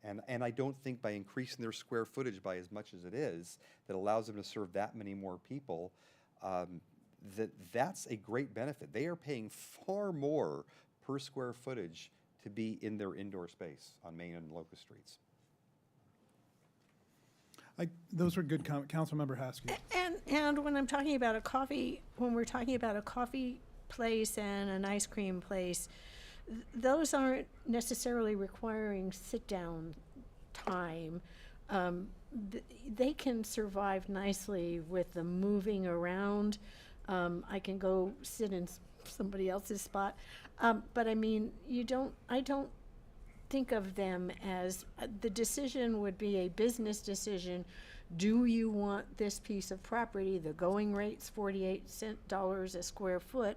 And I don't think by increasing their square footage by as much as it is, that allows them to serve that many more people, that's a great benefit. They are paying far more per square footage to be in their indoor space on Main and Locust Streets. Those were good comments. Councilmember Haskell. And when I'm talking about when we're talking about a coffee place and an ice cream place, those aren't necessarily requiring sit-down time. They can survive nicely with the moving around. I can go sit in somebody else's spot. But I mean, I don't think of them as, the decision would be a business decision. Do you want this piece of property? The going rate's $48 a square foot.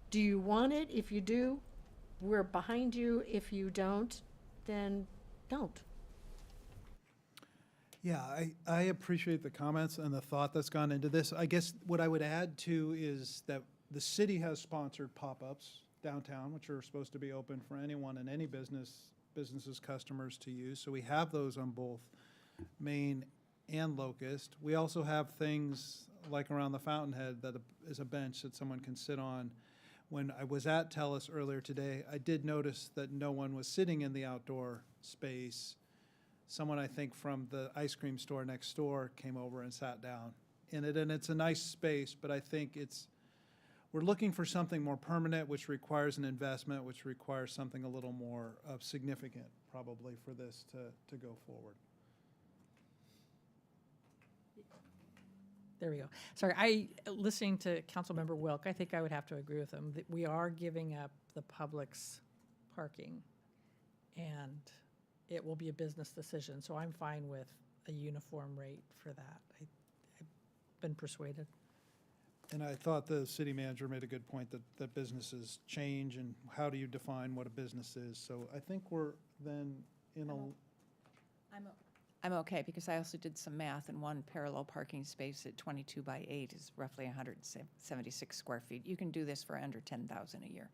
Do you want it? If you do, we're behind you. If you don't, then don't. Yeah, I appreciate the comments and the thought that's gone into this. I guess what I would add too is that the city has sponsored pop-ups downtown, which are supposed to be open for anyone and any businesses, customers to use. So we have those on both Main and Locust. We also have things like around the Fountainhead that is a bench that someone can sit on. When I was at Telus earlier today, I did notice that no one was sitting in the outdoor space. Someone, I think, from the ice cream store next door came over and sat down in it, and it's a nice space, but I think we're looking for something more permanent, which requires an investment, which requires something a little more significant, probably, for this to go forward. There we go. Sorry, listening to Councilmember Wilk, I think I would have to agree with him that we are giving up the public's parking, and it will be a business decision. So I'm fine with a uniform rate for that. I've been persuaded. And I thought the city manager made a good point that businesses change, and how do you define what a business is? So I think we're then in a. I'm okay, because I also did some math, and one parallel parking space at 22 by 8 is roughly 176 square feet. You can do this for under 10,000 a year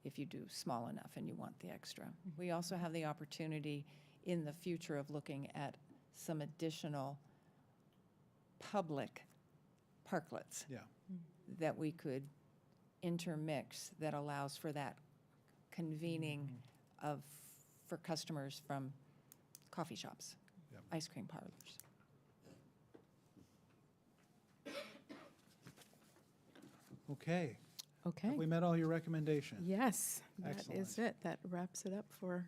if you do small enough and you want the extra. We also have the opportunity in the future of looking at some additional public parklets that we could intermix that allows for that convening for customers from coffee shops, ice cream parlors. Okay. Okay. Have we met all your recommendations? Yes, that Excellent. is it. That wraps it up for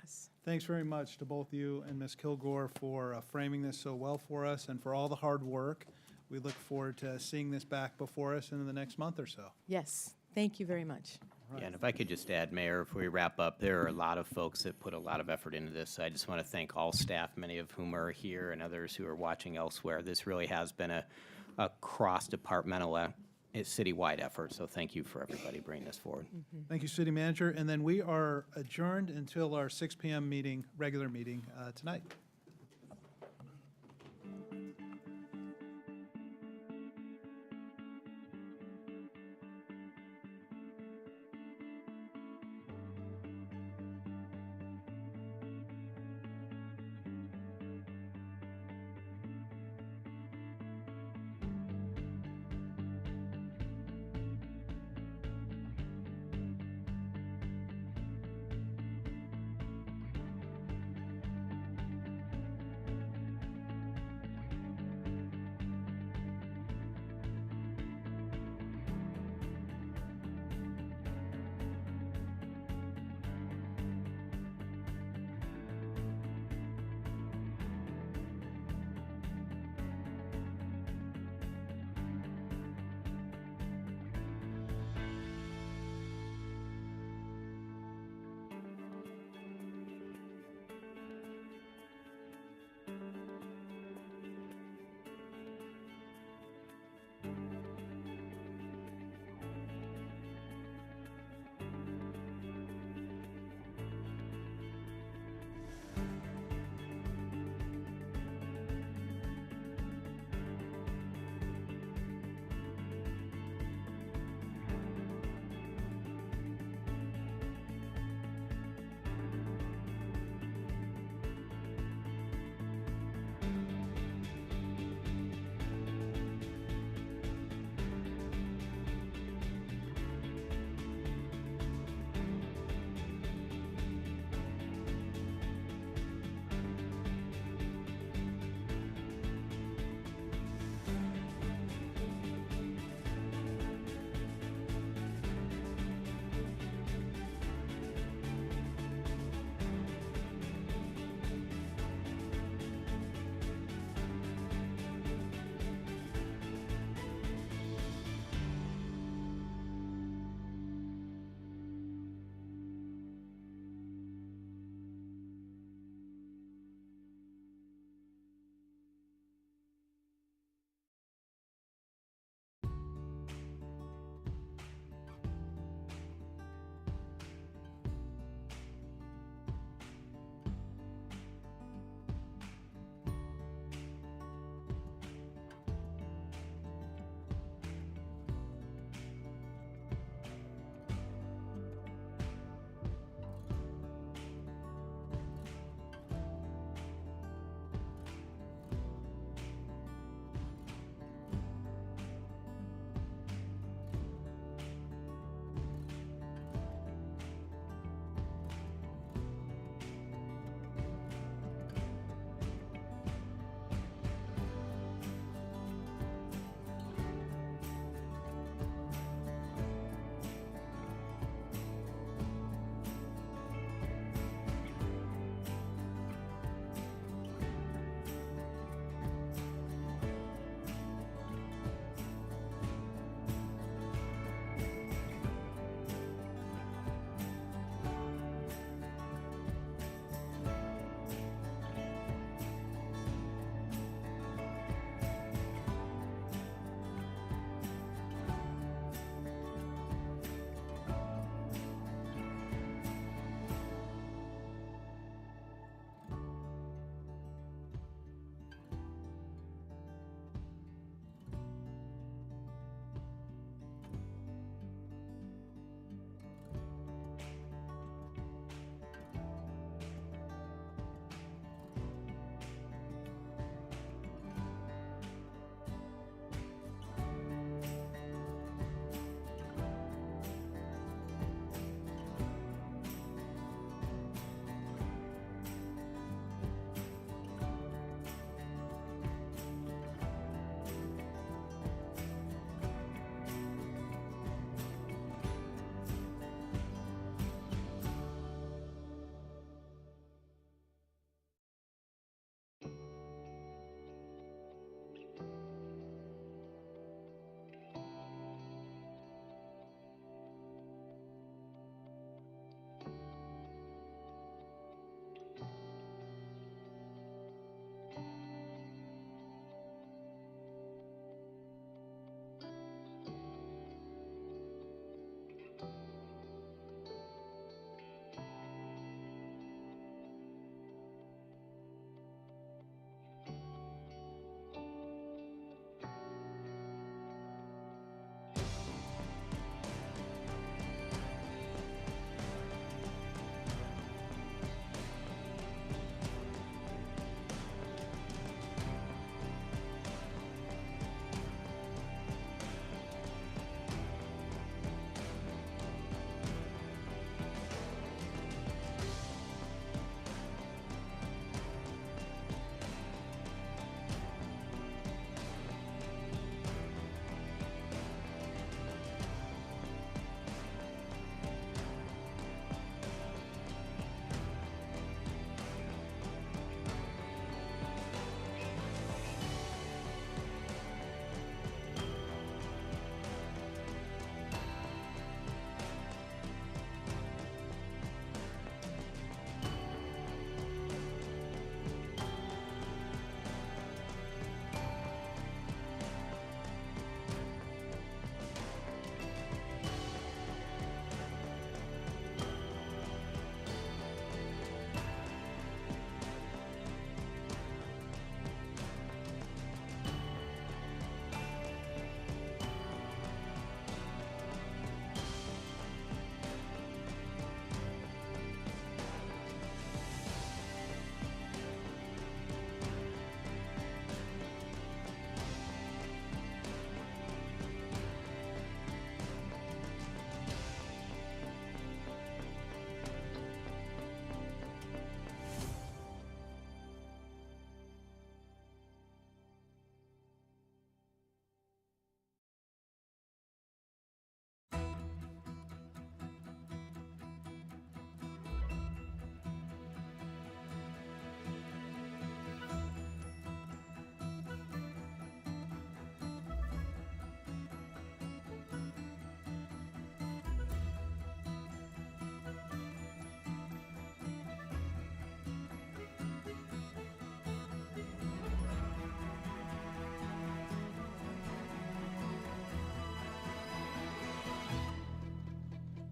us. Thanks very much to both you and Ms. Kilgore for framing this so well for us and for all the hard work. We look forward to seeing this back before us in the next month or so. Yes, thank you very much. Yeah, and if I could just add, Mayor, before we wrap up, there are a lot of folks that put a lot of effort into this. I just want to thank all staff, many of whom are here, and others who are watching elsewhere. This really has been a cross-departmental, citywide effort, so thank you for everybody bringing this forward. Thank you, City Manager. And then we are adjourned until our 6 p.m. regular meeting tonight.